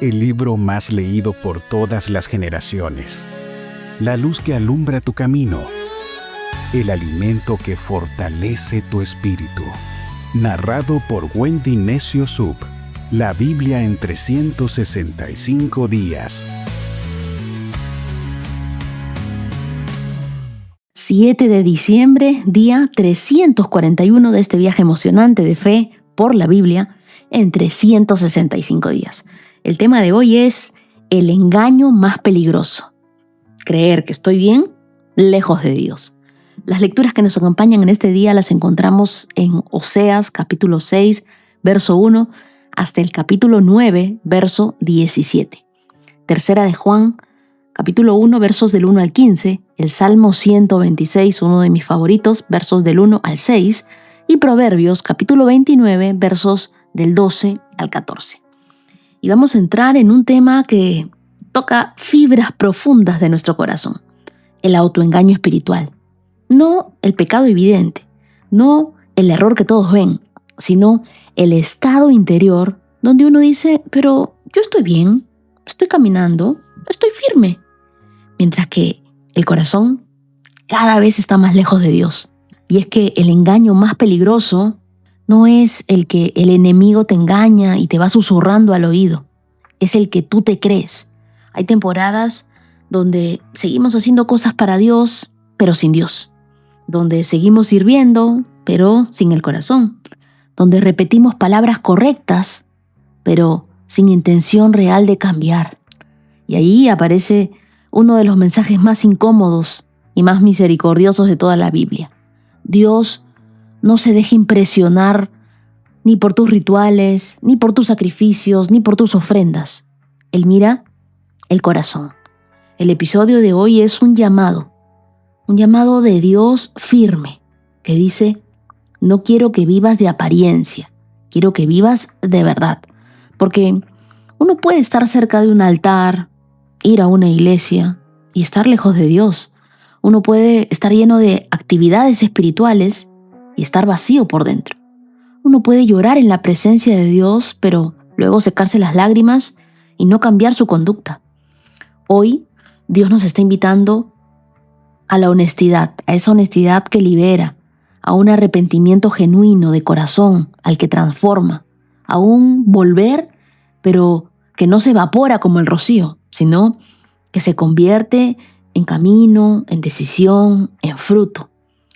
el libro más leído por todas las generaciones, la luz que alumbra tu camino, el alimento que fortalece tu espíritu. Narrado por Wendy Necio Sub, la Biblia en 365 días. 7 de diciembre, día 341 de este viaje emocionante de fe por la Biblia en 365 días. El tema de hoy es el engaño más peligroso. Creer que estoy bien, lejos de Dios. Las lecturas que nos acompañan en este día las encontramos en Oseas, capítulo 6, verso 1, hasta el capítulo 9, verso 17. Tercera de Juan, capítulo 1, versos del 1 al 15, el Salmo 126, uno de mis favoritos, versos del 1 al 6, y Proverbios, capítulo 29, versos del 12 al 14. Y vamos a entrar en un tema que toca fibras profundas de nuestro corazón, el autoengaño espiritual. No el pecado evidente, no el error que todos ven, sino el estado interior donde uno dice, pero yo estoy bien, estoy caminando, estoy firme. Mientras que el corazón cada vez está más lejos de Dios. Y es que el engaño más peligroso no es el que el enemigo te engaña y te va susurrando al oído. Es el que tú te crees. Hay temporadas donde seguimos haciendo cosas para Dios, pero sin Dios. Donde seguimos sirviendo, pero sin el corazón. Donde repetimos palabras correctas, pero sin intención real de cambiar. Y ahí aparece uno de los mensajes más incómodos y más misericordiosos de toda la Biblia. Dios no se deja impresionar ni por tus rituales, ni por tus sacrificios, ni por tus ofrendas. Él mira el corazón. El episodio de hoy es un llamado de Dios firme, que dice, no quiero que vivas de apariencia, quiero que vivas de verdad. Porque uno puede estar cerca de un altar, ir a una iglesia y estar lejos de Dios. Uno puede estar lleno de actividades espirituales y estar vacío por dentro. Uno puede llorar en la presencia de Dios, pero luego secarse las lágrimas y no cambiar su conducta. Hoy, Dios nos está invitando a la honestidad, a esa honestidad que libera, a un arrepentimiento genuino de corazón, al que transforma, a un volver, pero que no se evapora como el rocío, sino que se convierte en camino, en decisión, en fruto.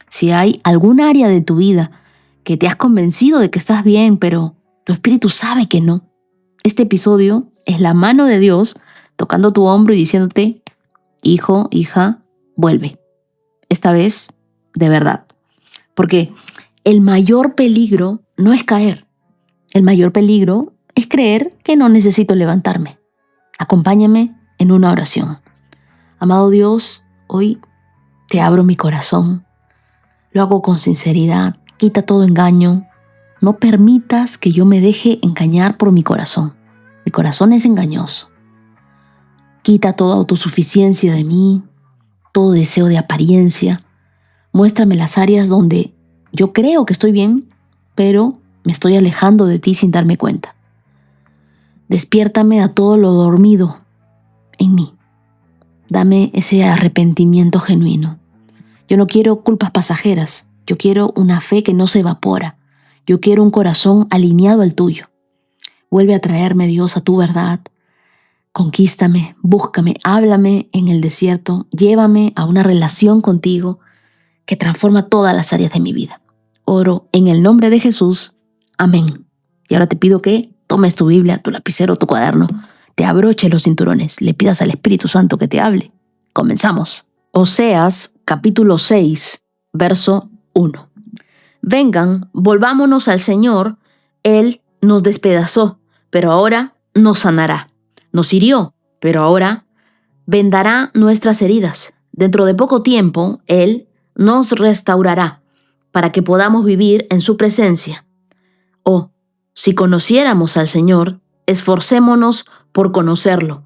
Si hay algún área de tu vida que te has convencido de que estás bien, pero tu espíritu sabe que no, este episodio es la mano de Dios tocando tu hombro y diciéndote, hijo, hija, vuelve. Esta vez, de verdad. Porque el mayor peligro no es caer. El mayor peligro es creer que no necesito levantarme. Acompáñame en una oración. Amado Dios, hoy te abro mi corazón. Lo hago con sinceridad. Quita todo engaño. No permitas que yo me deje engañar por mi corazón. Mi corazón es engañoso. Quita toda autosuficiencia de mí, todo deseo de apariencia. Muéstrame las áreas donde yo creo que estoy bien, pero me estoy alejando de ti sin darme cuenta. Despiértame a todo lo dormido en mí. Dame ese arrepentimiento genuino. Yo no quiero culpas pasajeras. Yo quiero una fe que no se evapora. Yo quiero un corazón alineado al tuyo. Vuelve a traerme, Dios, a tu verdad. Conquístame, búscame, háblame en el desierto. Llévame a una relación contigo que transforma todas las áreas de mi vida. Oro en el nombre de Jesús. Amén. Y ahora te pido que tomes tu Biblia, tu lapicero, tu cuaderno, te abroches los cinturones, le pidas al Espíritu Santo que te hable. Comenzamos. Oseas, capítulo 6, verso 1. Vengan, volvámonos al Señor. Él nos despedazó, pero ahora nos sanará. Nos hirió, pero ahora vendará nuestras heridas. Dentro de poco tiempo, Él nos restaurará para que podamos vivir en su presencia. Oh, si conociéramos al Señor, esforcémonos por conocerlo.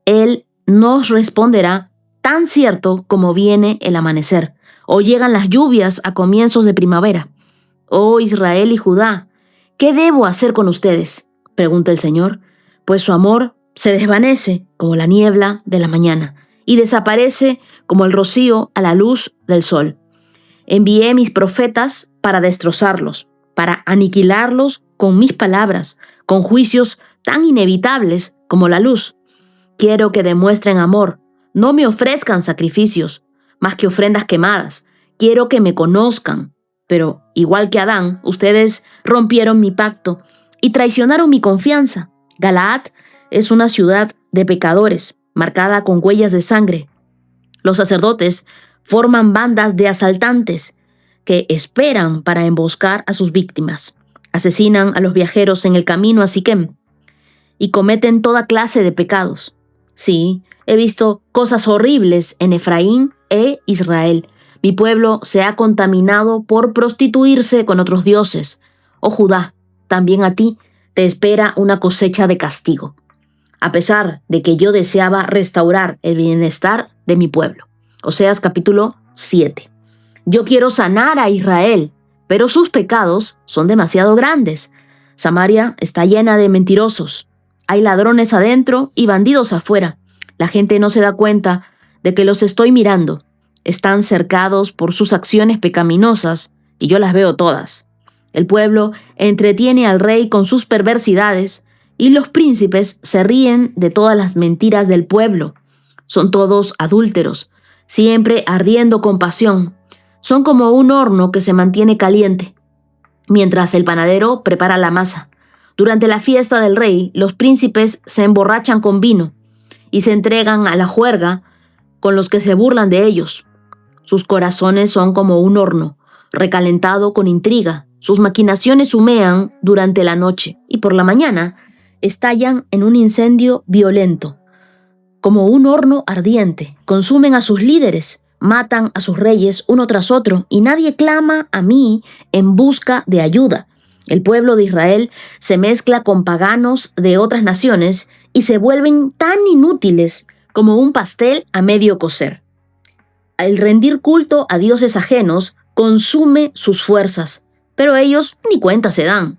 Él nos responderá tan cierto como viene el amanecer, o llegan las lluvias a comienzos de primavera. Oh Israel y Judá, ¿qué debo hacer con ustedes?, pregunta el Señor, pues su amor se desvanece como la niebla de la mañana y desaparece como el rocío a la luz del sol. Envié mis profetas para destrozarlos, para aniquilarlos con mis palabras, con juicios tan inevitables como la luz. Quiero que demuestren amor, no me ofrezcan sacrificios, más que ofrendas quemadas. Quiero que me conozcan, pero igual que Adán, ustedes rompieron mi pacto y traicionaron mi confianza. Galaad es una ciudad de pecadores, marcada con huellas de sangre. Los sacerdotes forman bandas de asaltantes que esperan para emboscar a sus víctimas. Asesinan a los viajeros en el camino a Siquem y cometen toda clase de pecados. Sí, he visto cosas horribles en Efraín e Israel. Mi pueblo se ha contaminado por prostituirse con otros dioses. Oh Judá, también a ti te espera una cosecha de castigo, a pesar de que yo deseaba restaurar el bienestar de mi pueblo. Oseas capítulo 7. Yo quiero sanar a Israel, pero sus pecados son demasiado grandes. Samaria está llena de mentirosos. Hay ladrones adentro y bandidos afuera. La gente no se da cuenta de que los estoy mirando. Están cercados por sus acciones pecaminosas y yo las veo todas. El pueblo entretiene al rey con sus perversidades y los príncipes se ríen de todas las mentiras del pueblo. Son todos adúlteros, siempre ardiendo con pasión. Son como un horno que se mantiene caliente, mientras el panadero prepara la masa. Durante la fiesta del rey, los príncipes se emborrachan con vino y se entregan a la juerga con los que se burlan de ellos. Sus corazones son como un horno, recalentado con intriga. Sus maquinaciones humean durante la noche y por la mañana estallan en un incendio violento. Como un horno ardiente, consumen a sus líderes, matan a sus reyes uno tras otro y nadie clama a mí en busca de ayuda. El pueblo de Israel se mezcla con paganos de otras naciones y se vuelven tan inútiles como un pastel a medio cocer. El rendir culto a dioses ajenos consume sus fuerzas, pero ellos ni cuenta se dan.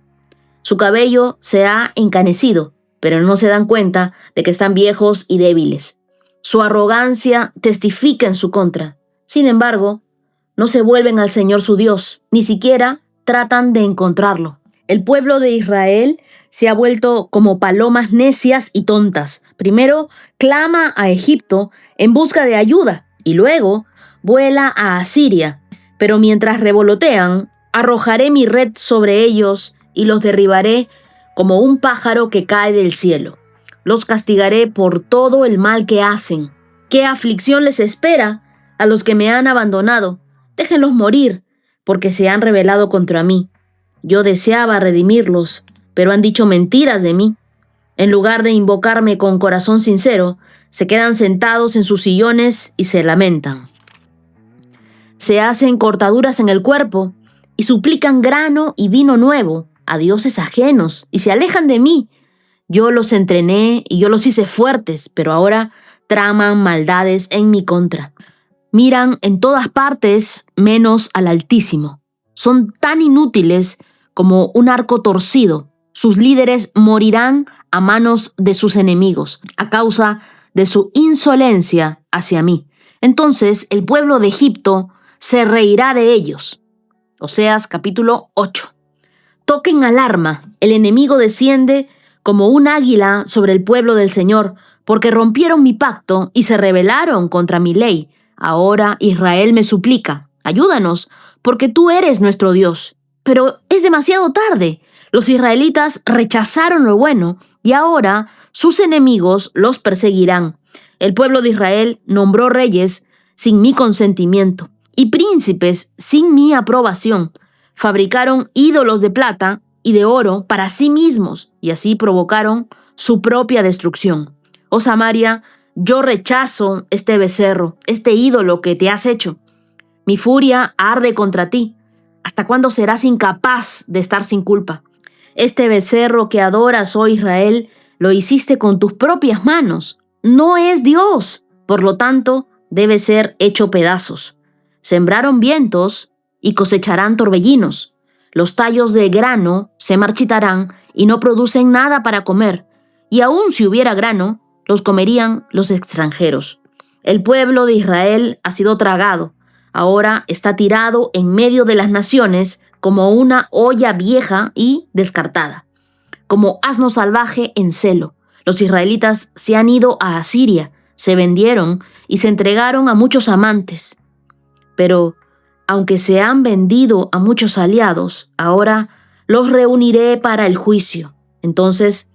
Su cabello se ha encanecido, pero no se dan cuenta de que están viejos y débiles. Su arrogancia testifica en su contra. Sin embargo, no se vuelven al Señor su Dios, ni siquiera tratan de encontrarlo. El pueblo de Israel se ha vuelto como palomas necias y tontas. Primero clama a Egipto en busca de ayuda y luego vuela a Asiria. Pero mientras revolotean, arrojaré mi red sobre ellos y los derribaré como un pájaro que cae del cielo. Los castigaré por todo el mal que hacen. ¿Qué aflicción les espera a los que me han abandonado? Déjenlos morir, porque se han rebelado contra mí. Yo deseaba redimirlos, pero han dicho mentiras de mí. En lugar de invocarme con corazón sincero, se quedan sentados en sus sillones y se lamentan. Se hacen cortaduras en el cuerpo y suplican grano y vino nuevo a dioses ajenos y se alejan de mí. Yo los entrené y yo los hice fuertes, pero ahora traman maldades en mi contra. Miran en todas partes menos al Altísimo. Son tan inútiles como un arco torcido. Sus líderes morirán a manos de sus enemigos a causa de su insolencia hacia mí. Entonces el pueblo de Egipto se reirá de ellos. Oseas capítulo 8. Toquen alarma, el enemigo desciende como un águila sobre el pueblo del Señor, porque rompieron mi pacto y se rebelaron contra mi ley. Ahora Israel me suplica, ayúdanos, porque tú eres nuestro Dios. Pero es demasiado tarde. Los israelitas rechazaron lo bueno y ahora sus enemigos los perseguirán. El pueblo de Israel nombró reyes sin mi consentimiento y príncipes sin mi aprobación. Fabricaron ídolos de plata y de oro para sí mismos y así provocaron su propia destrucción. Oh Samaria, yo rechazo este becerro, este ídolo que te has hecho. Mi furia arde contra ti. ¿Hasta cuándo serás incapaz de estar sin culpa? Este becerro que adoras, oh Israel, lo hiciste con tus propias manos. No es Dios, por lo tanto, debe ser hecho pedazos. Sembraron vientos y cosecharán torbellinos. Los tallos de grano se marchitarán y no producen nada para comer. y aun si hubiera grano, los comerían los extranjeros. El pueblo de Israel ha sido tragado, ahora está tirado en medio de las naciones como una olla vieja y descartada, como asno salvaje en celo. Los israelitas se han ido a Asiria, se vendieron y se entregaron a muchos amantes. Pero, aunque se han vendido a muchos aliados, ahora los reuniré para el juicio. Entonces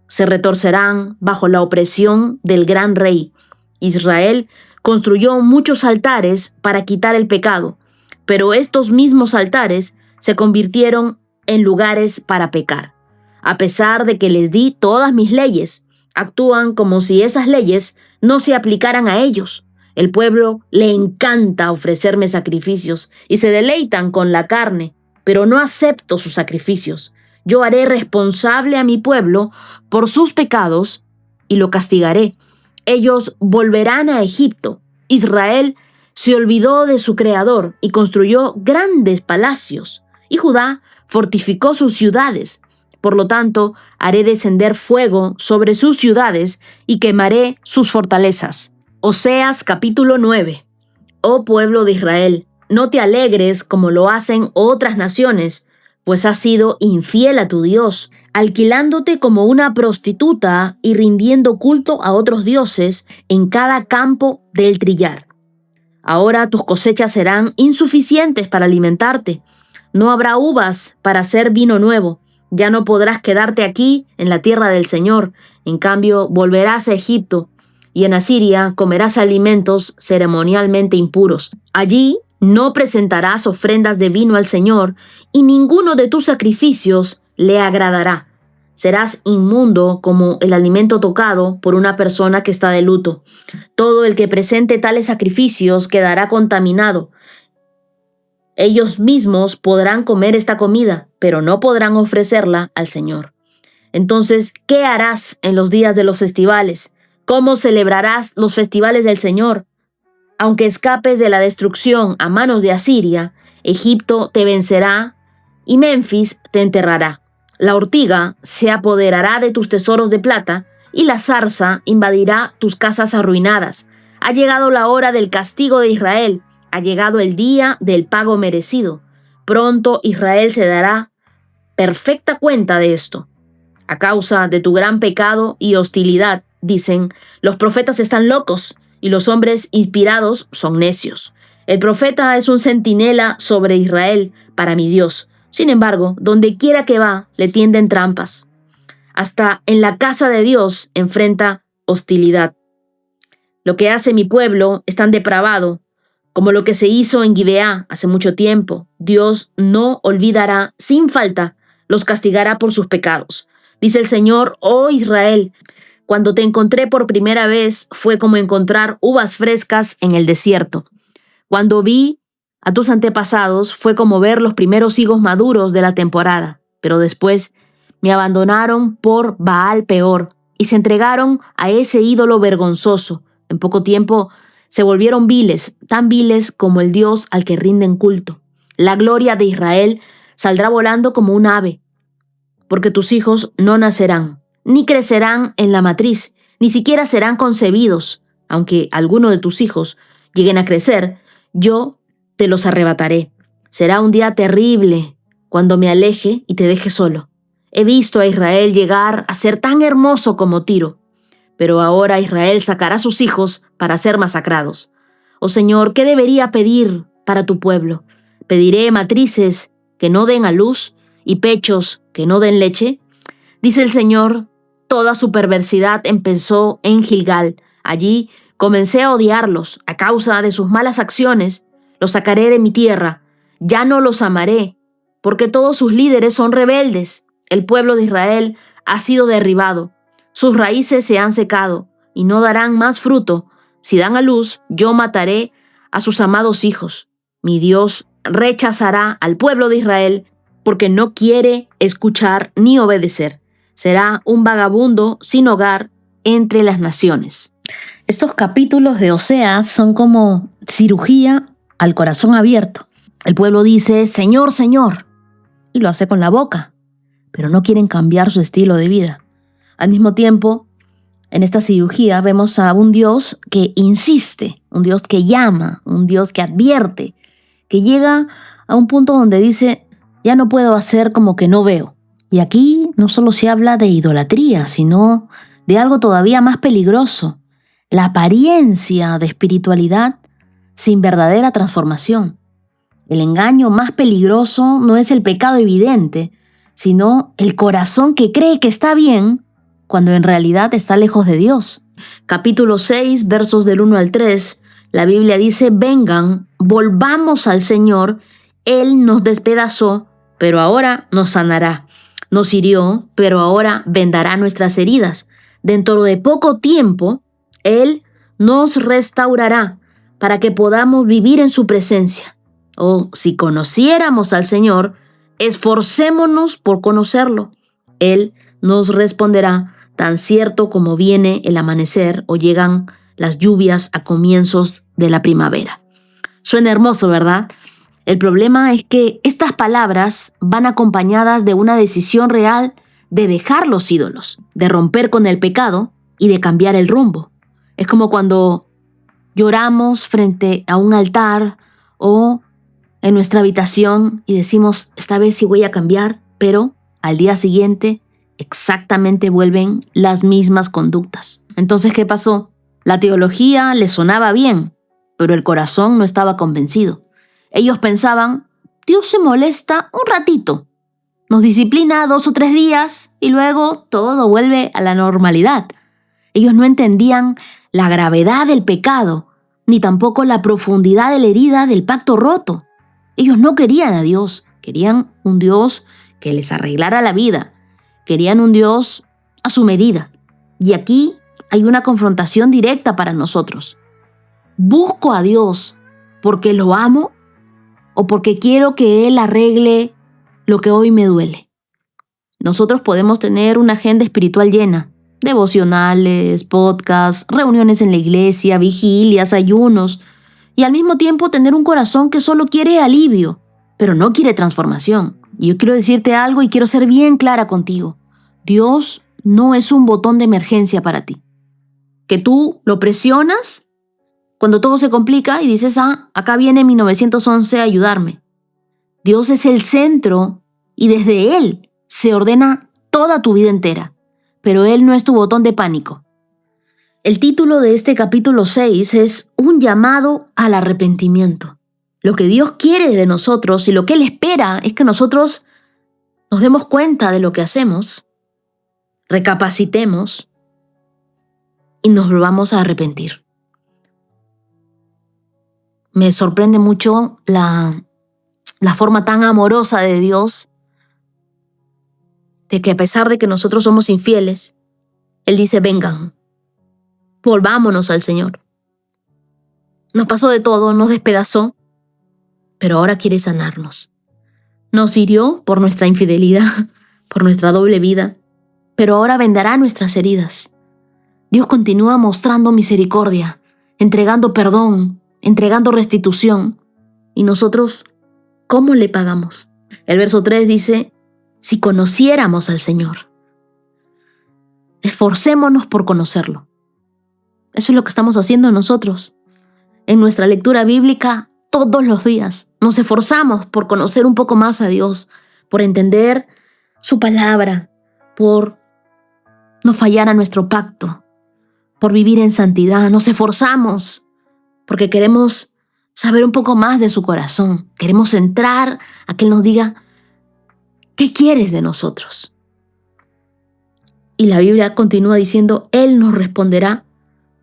se retorcerán bajo la opresión del gran rey. Israel construyó muchos altares para quitar el pecado, pero estos mismos altares se convirtieron en lugares para pecar. A pesar de que les di todas mis leyes, actúan como si esas leyes no se aplicaran a ellos. El pueblo le encanta ofrecerme sacrificios y se deleitan con la carne, pero no acepto sus sacrificios. Yo haré responsable a mi pueblo por sus pecados y lo castigaré. Ellos volverán a Egipto. Israel se olvidó de su Creador y construyó grandes palacios, y Judá fortificó sus ciudades. Por lo tanto, haré descender fuego sobre sus ciudades y quemaré sus fortalezas. Oseas capítulo 9. Oh pueblo de Israel, no te alegres como lo hacen otras naciones, pues has sido infiel a tu Dios, alquilándote como una prostituta y rindiendo culto a otros dioses en cada campo del trillar. Ahora tus cosechas serán insuficientes para alimentarte. No habrá uvas para hacer vino nuevo. Ya no podrás quedarte aquí en la tierra del Señor. En cambio, volverás a Egipto, y en Asiria comerás alimentos ceremonialmente impuros. Allí no presentarás ofrendas de vino al Señor, y ninguno de tus sacrificios le agradará. Serás inmundo como el alimento tocado por una persona que está de luto. Todo el que presente tales sacrificios quedará contaminado. Ellos mismos podrán comer esta comida, pero no podrán ofrecerla al Señor. Entonces, ¿qué harás en los días de los festivales? ¿Cómo celebrarás los festivales del Señor? Aunque escapes de la destrucción a manos de Asiria, Egipto te vencerá y Memphis te enterrará. La ortiga se apoderará de tus tesoros de plata y la zarza invadirá tus casas arruinadas. Ha llegado la hora del castigo de Israel. Ha llegado el día del pago merecido. Pronto Israel se dará perfecta cuenta de esto. A causa de tu gran pecado y hostilidad, dicen, los profetas están locos y los hombres inspirados son necios. El profeta es un centinela sobre Israel para mi Dios. Sin embargo, donde quiera que va, le tienden trampas. Hasta en la casa de Dios enfrenta hostilidad. Lo que hace mi pueblo es tan depravado como lo que se hizo en Gibeá hace mucho tiempo. Dios no olvidará sin falta, los castigará por sus pecados. Dice el Señor, oh Israel, cuando te encontré por primera vez fue como encontrar uvas frescas en el desierto. Cuando vi a tus antepasados fue como ver los primeros higos maduros de la temporada. Pero después me abandonaron por Baal Peor y se entregaron a ese ídolo vergonzoso. En poco tiempo se volvieron viles, tan viles como el Dios al que rinden culto. La gloria de Israel saldrá volando como un ave, porque tus hijos no nacerán, ni crecerán en la matriz, ni siquiera serán concebidos. Aunque alguno de tus hijos lleguen a crecer, yo te los arrebataré. Será un día terrible cuando me aleje y te deje solo. He visto a Israel llegar a ser tan hermoso como Tiro, pero ahora Israel sacará a sus hijos para ser masacrados. Oh Señor, ¿qué debería pedir para tu pueblo? ¿Pediré matrices que no den a luz y pechos que no den leche? Dice el Señor, toda su perversidad empezó en Gilgal. Allí comencé a odiarlos a causa de sus malas acciones. Los sacaré de mi tierra. Ya no los amaré, porque todos sus líderes son rebeldes. El pueblo de Israel ha sido derribado. Sus raíces se han secado y no darán más fruto. Si dan a luz, yo mataré a sus amados hijos. Mi Dios rechazará al pueblo de Israel porque no quiere escuchar ni obedecer. Será un vagabundo sin hogar entre las naciones. Estos capítulos de Oseas son como cirugía al corazón abierto. El pueblo dice, Señor, Señor, y lo hace con la boca, pero no quieren cambiar su estilo de vida. Al mismo tiempo, en esta cirugía vemos a un Dios que insiste, un Dios que llama, un Dios que advierte, que llega a un punto donde dice, ya no puedo hacer como que no veo. Y aquí no solo se habla de idolatría, sino de algo todavía más peligroso, la apariencia de espiritualidad sin verdadera transformación. El engaño más peligroso no es el pecado evidente, sino el corazón que cree que está bien cuando en realidad está lejos de Dios. Capítulo 6, versos del 1 al 3, la Biblia dice, vengan, volvamos al Señor, Él nos despedazó, pero ahora nos sanará. Nos hirió, pero ahora vendará nuestras heridas. Dentro de poco tiempo, Él nos restaurará para que podamos vivir en su presencia. Si conociéramos al Señor, esforcémonos por conocerlo. Él nos responderá tan cierto como viene el amanecer o llegan las lluvias a comienzos de la primavera. Suena hermoso, ¿verdad? El problema es que estas palabras van acompañadas de una decisión real de dejar los ídolos, de romper con el pecado y de cambiar el rumbo. Es como cuando lloramos frente a un altar o en nuestra habitación y decimos, esta vez sí voy a cambiar, pero al día siguiente exactamente vuelven las mismas conductas. Entonces, ¿qué pasó? La teología les sonaba bien, pero el corazón no estaba convencido. Ellos pensaban, Dios se molesta un ratito, nos disciplina 2 o 3 días y luego todo vuelve a la normalidad. Ellos no entendían la gravedad del pecado, ni tampoco la profundidad de la herida del pacto roto. Ellos no querían a Dios, querían un Dios que les arreglara la vida, querían un Dios a su medida. Y aquí hay una confrontación directa para nosotros. ¿Busco a Dios porque lo amo o porque quiero que Él arregle lo que hoy me duele? Nosotros podemos tener una agenda espiritual llena, devocionales, podcasts, reuniones en la iglesia, vigilias, ayunos, y al mismo tiempo tener un corazón que solo quiere alivio, pero no quiere transformación. Y yo quiero decirte algo y quiero ser bien clara contigo. Dios no es un botón de emergencia para ti, que tú lo presionas cuando todo se complica y dices, acá viene mi 911 a ayudarme. Dios es el centro y desde Él se ordena toda tu vida entera, pero Él no es tu botón de pánico. El título de este capítulo 6 es un llamado al arrepentimiento. Lo que Dios quiere de nosotros y lo que Él espera es que nosotros nos demos cuenta de lo que hacemos, recapacitemos y nos volvamos a arrepentir. Me sorprende mucho la forma tan amorosa de Dios, de que a pesar de que nosotros somos infieles, Él dice, vengan, volvámonos al Señor. Nos pasó de todo, nos despedazó, pero ahora quiere sanarnos. Nos hirió por nuestra infidelidad, por nuestra doble vida, pero ahora vendará nuestras heridas. Dios continúa mostrando misericordia, entregando perdón, entregando restitución. ¿Y nosotros cómo le pagamos? El verso 3 dice, si conociéramos al Señor, esforcémonos por conocerlo. Eso es lo que estamos haciendo nosotros. En nuestra lectura bíblica, todos los días, nos esforzamos por conocer un poco más a Dios, por entender su palabra, por no fallar a nuestro pacto, por vivir en santidad. Nos esforzamos porque queremos saber un poco más de su corazón. Queremos entrar a que Él nos diga, ¿qué quieres de nosotros? Y la Biblia continúa diciendo, Él nos responderá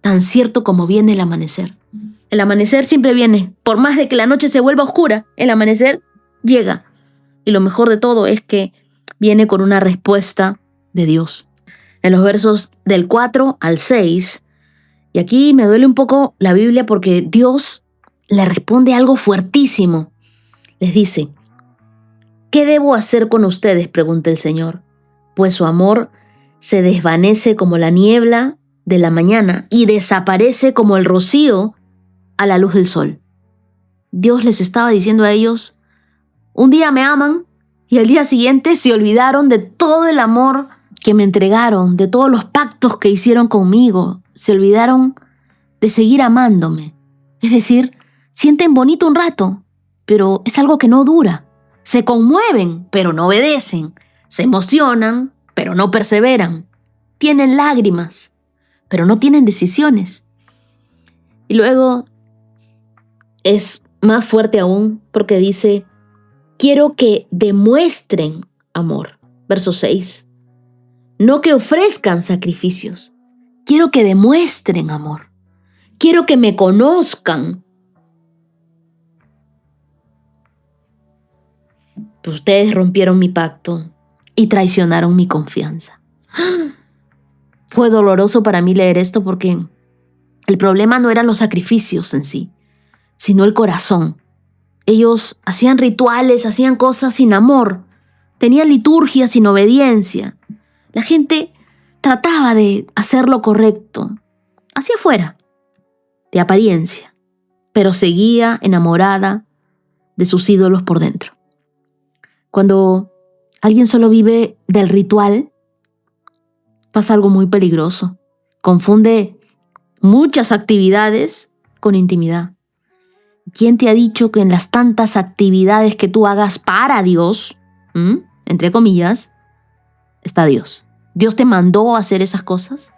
tan cierto como viene el amanecer. El amanecer siempre viene. Por más de que la noche se vuelva oscura, el amanecer llega. Y lo mejor de todo es que viene con una respuesta de Dios. En los versos del 4 al 6, y aquí me duele un poco la Biblia porque Dios le responde algo fuertísimo. Les dice, ¿qué debo hacer con ustedes?, pregunta el Señor. Pues su amor se desvanece como la niebla de la mañana y desaparece como el rocío a la luz del sol. Dios les estaba diciendo a ellos, un día me aman y al día siguiente se olvidaron de todo el amor que me entregaron, de todos los pactos que hicieron conmigo, se olvidaron de seguir amándome. Es decir, sienten bonito un rato, pero es algo que no dura. Se conmueven, pero no obedecen. Se emocionan, pero no perseveran. Tienen lágrimas, pero no tienen decisiones. Y luego es más fuerte aún porque dice, quiero que demuestren amor. Verso 6. No que ofrezcan sacrificios. Quiero que demuestren amor. Quiero que me conozcan. Ustedes rompieron mi pacto y traicionaron mi confianza. Fue doloroso para mí leer esto porque el problema no eran los sacrificios en sí, sino el corazón. Ellos hacían rituales, hacían cosas sin amor, tenían liturgia sin obediencia. La gente trataba de hacer lo correcto, hacia afuera, de apariencia, pero seguía enamorada de sus ídolos por dentro. Cuando alguien solo vive del ritual, pasa algo muy peligroso. Confunde muchas actividades con intimidad. ¿Quién te ha dicho que en las tantas actividades que tú hagas para Dios, entre comillas, está Dios? ¿Dios te mandó a hacer esas cosas?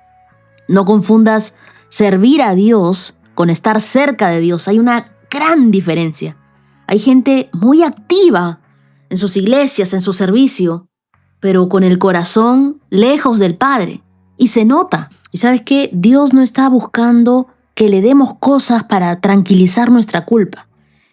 No confundas servir a Dios con estar cerca de Dios. Hay una gran diferencia. Hay gente muy activa en sus iglesias, en su servicio, pero con el corazón lejos del Padre. Y se nota. ¿Y sabes qué? Dios no está buscando que le demos cosas para tranquilizar nuestra culpa.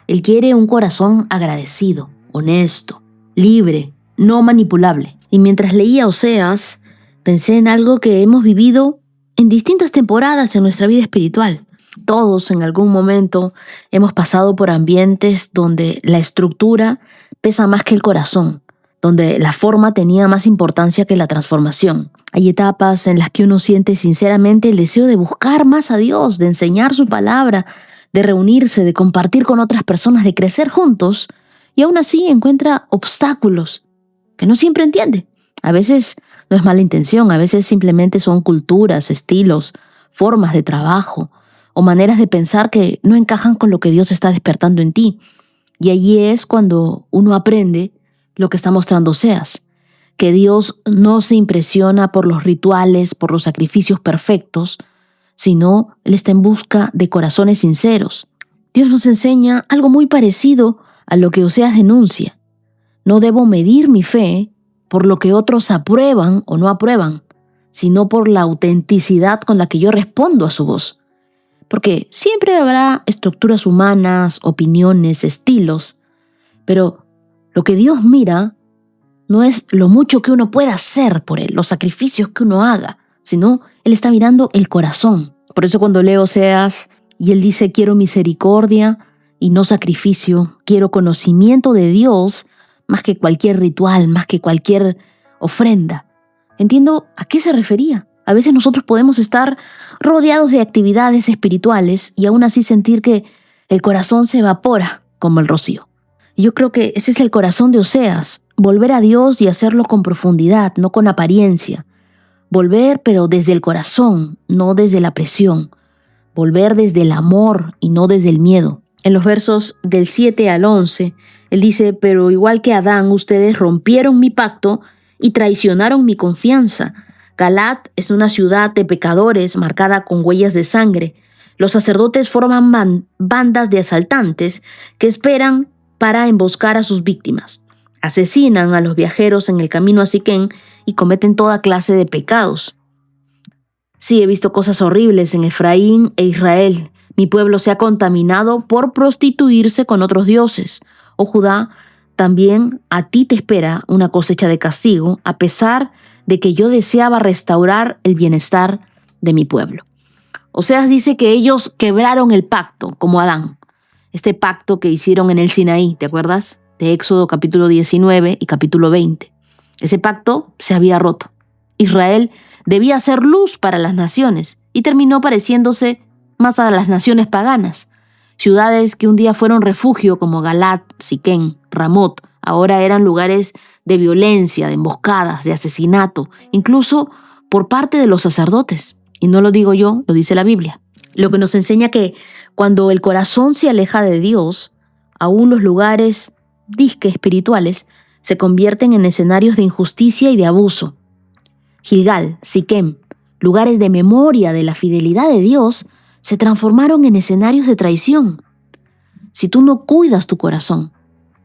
Él quiere un corazón agradecido, honesto, libre, no manipulable. Y mientras leía Oseas, pensé en algo que hemos vivido en distintas temporadas en nuestra vida espiritual. Todos en algún momento hemos pasado por ambientes donde la estructura pesa más que el corazón, donde la forma tenía más importancia que la transformación. Hay etapas en las que uno siente sinceramente el deseo de buscar más a Dios, de enseñar su palabra, de reunirse, de compartir con otras personas, de crecer juntos, y aún así encuentra obstáculos que no siempre entiende. A veces no es mala intención, a veces simplemente son culturas, estilos, formas de trabajo o maneras de pensar que no encajan con lo que Dios está despertando en ti. Y allí es cuando uno aprende lo que está mostrando Oseas, que Dios no se impresiona por los rituales, por los sacrificios perfectos, sino Él está en busca de corazones sinceros. Dios nos enseña algo muy parecido a lo que Oseas denuncia. No debo medir mi fe por lo que otros aprueban o no aprueban, sino por la autenticidad con la que yo respondo a su voz. Porque siempre habrá estructuras humanas, opiniones, estilos, pero lo que Dios mira no es lo mucho que uno pueda hacer por Él, los sacrificios que uno haga, sino Él está mirando el corazón. Por eso cuando leo Oseas y Él dice quiero misericordia y no sacrificio, quiero conocimiento de Dios más que cualquier ritual, más que cualquier ofrenda. Entiendo a qué se refería. A veces nosotros podemos estar rodeados de actividades espirituales y aún así sentir que el corazón se evapora como el rocío. Y yo creo que ese es el corazón de Oseas, volver a Dios y hacerlo con profundidad, no con apariencia. Volver pero desde el corazón, no desde la presión. Volver desde el amor y no desde el miedo. En los versos del 7 al 11, él dice, pero igual que Adán, ustedes rompieron mi pacto y traicionaron mi confianza. Galat es una ciudad de pecadores marcada con huellas de sangre. Los sacerdotes forman bandas de asaltantes que esperan para emboscar a sus víctimas. Asesinan a los viajeros en el camino a Siquén y cometen toda clase de pecados. Sí, he visto cosas horribles en Efraín e Israel. Mi pueblo se ha contaminado por prostituirse con otros dioses. Oh Judá, también a ti te espera una cosecha de castigo, a pesar de que yo deseaba restaurar el bienestar de mi pueblo. Oseas dice que ellos quebraron el pacto, como Adán. Este pacto que hicieron en el Sinaí, ¿te acuerdas? De Éxodo capítulo 19 y capítulo 20. Ese pacto se había roto. Israel debía ser luz para las naciones y terminó pareciéndose más a las naciones paganas. Ciudades que un día fueron refugio como Galat, Siquén, Ramot, ahora eran lugares de violencia, de emboscadas, de asesinato, incluso por parte de los sacerdotes. Y no lo digo yo, lo dice la Biblia. Lo que nos enseña que cuando el corazón se aleja de Dios, aún los lugares disque espirituales se convierten en escenarios de injusticia y de abuso. Gilgal, Siquem, lugares de memoria de la fidelidad de Dios, se transformaron en escenarios de traición. Si tú no cuidas tu corazón,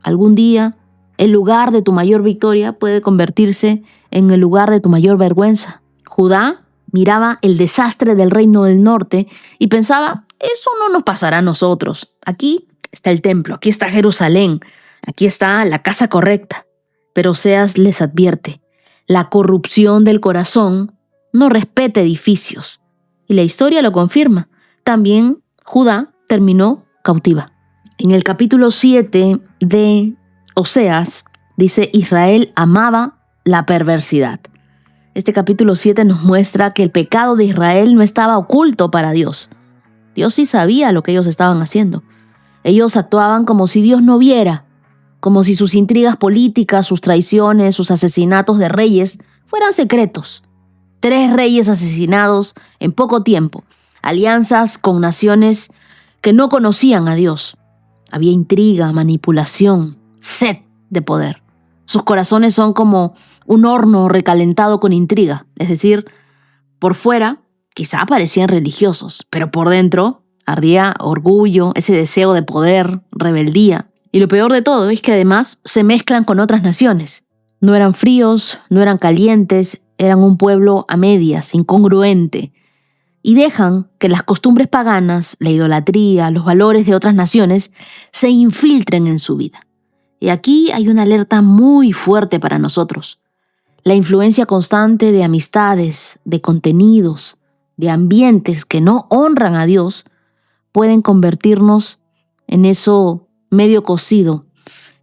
algún día el lugar de tu mayor victoria puede convertirse en el lugar de tu mayor vergüenza. Judá miraba el desastre del reino del norte y pensaba, eso no nos pasará a nosotros. Aquí está el templo, aquí está Jerusalén, aquí está la casa correcta. Pero Oseas les advierte, la corrupción del corazón no respeta edificios. Y la historia lo confirma. También Judá terminó cautiva. En el capítulo 7 de Oseas dice, Israel amaba la perversidad. Este capítulo 7 nos muestra que el pecado de Israel no estaba oculto para Dios. Dios sí sabía lo que ellos estaban haciendo. Ellos actuaban como si Dios no viera, como si sus intrigas políticas, sus traiciones, sus asesinatos de reyes fueran secretos. 3 reyes asesinados en poco tiempo, alianzas con naciones que no conocían a Dios. Había intriga, manipulación, sed de poder. Sus corazones son como un horno recalentado con intriga, es decir, por fuera quizá parecían religiosos, pero por dentro ardía orgullo, ese deseo de poder, rebeldía. Y lo peor de todo es que además se mezclan con otras naciones. No eran fríos, no eran calientes, eran un pueblo a medias, incongruente. Y dejan que las costumbres paganas, la idolatría, los valores de otras naciones se infiltren en su vida. Y aquí hay una alerta muy fuerte para nosotros. La influencia constante de amistades, de contenidos, de ambientes que no honran a Dios pueden convertirnos en eso medio cocido,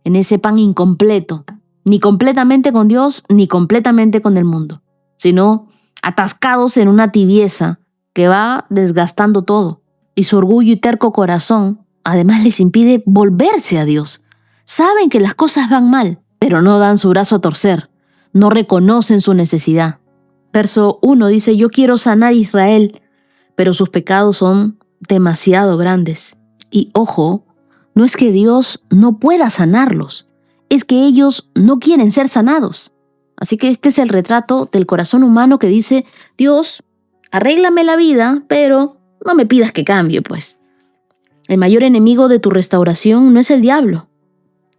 en ese pan incompleto, ni completamente con Dios ni completamente con el mundo, sino atascados en una tibieza que va desgastando todo. Y su orgullo y terco corazón además les impide volverse a Dios. Saben que las cosas van mal, pero no dan su brazo a torcer, no reconocen su necesidad. Verso 1 dice, yo quiero sanar a Israel, pero sus pecados son demasiado grandes. Y ojo, no es que Dios no pueda sanarlos, es que ellos no quieren ser sanados. Así que este es el retrato del corazón humano que dice, Dios, arréglame la vida, pero no me pidas que cambie, pues. El mayor enemigo de tu restauración no es el diablo,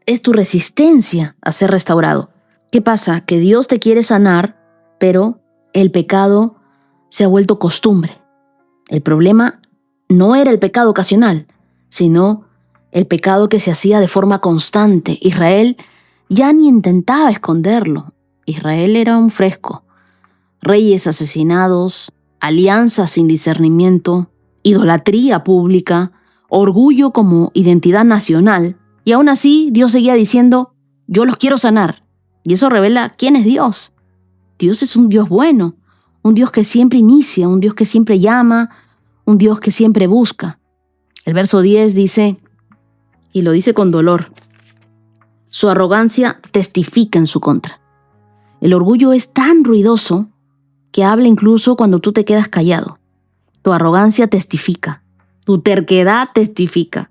es tu resistencia a ser restaurado. ¿Qué pasa? Que Dios te quiere sanar, pero el pecado se ha vuelto costumbre. El problema no era el pecado ocasional, sino el pecado que se hacía de forma constante. Israel ya ni intentaba esconderlo. Israel era un fresco. Reyes asesinados, alianzas sin discernimiento, idolatría pública, orgullo como identidad nacional. Y aún así Dios seguía diciendo, yo los quiero sanar. Y eso revela quién es Dios. Dios es un Dios bueno, un Dios que siempre inicia, un Dios que siempre llama, un Dios que siempre busca. El verso 10 dice, y lo dice con dolor, su arrogancia testifica en su contra. El orgullo es tan ruidoso que habla incluso cuando tú te quedas callado. Tu arrogancia testifica, tu terquedad testifica,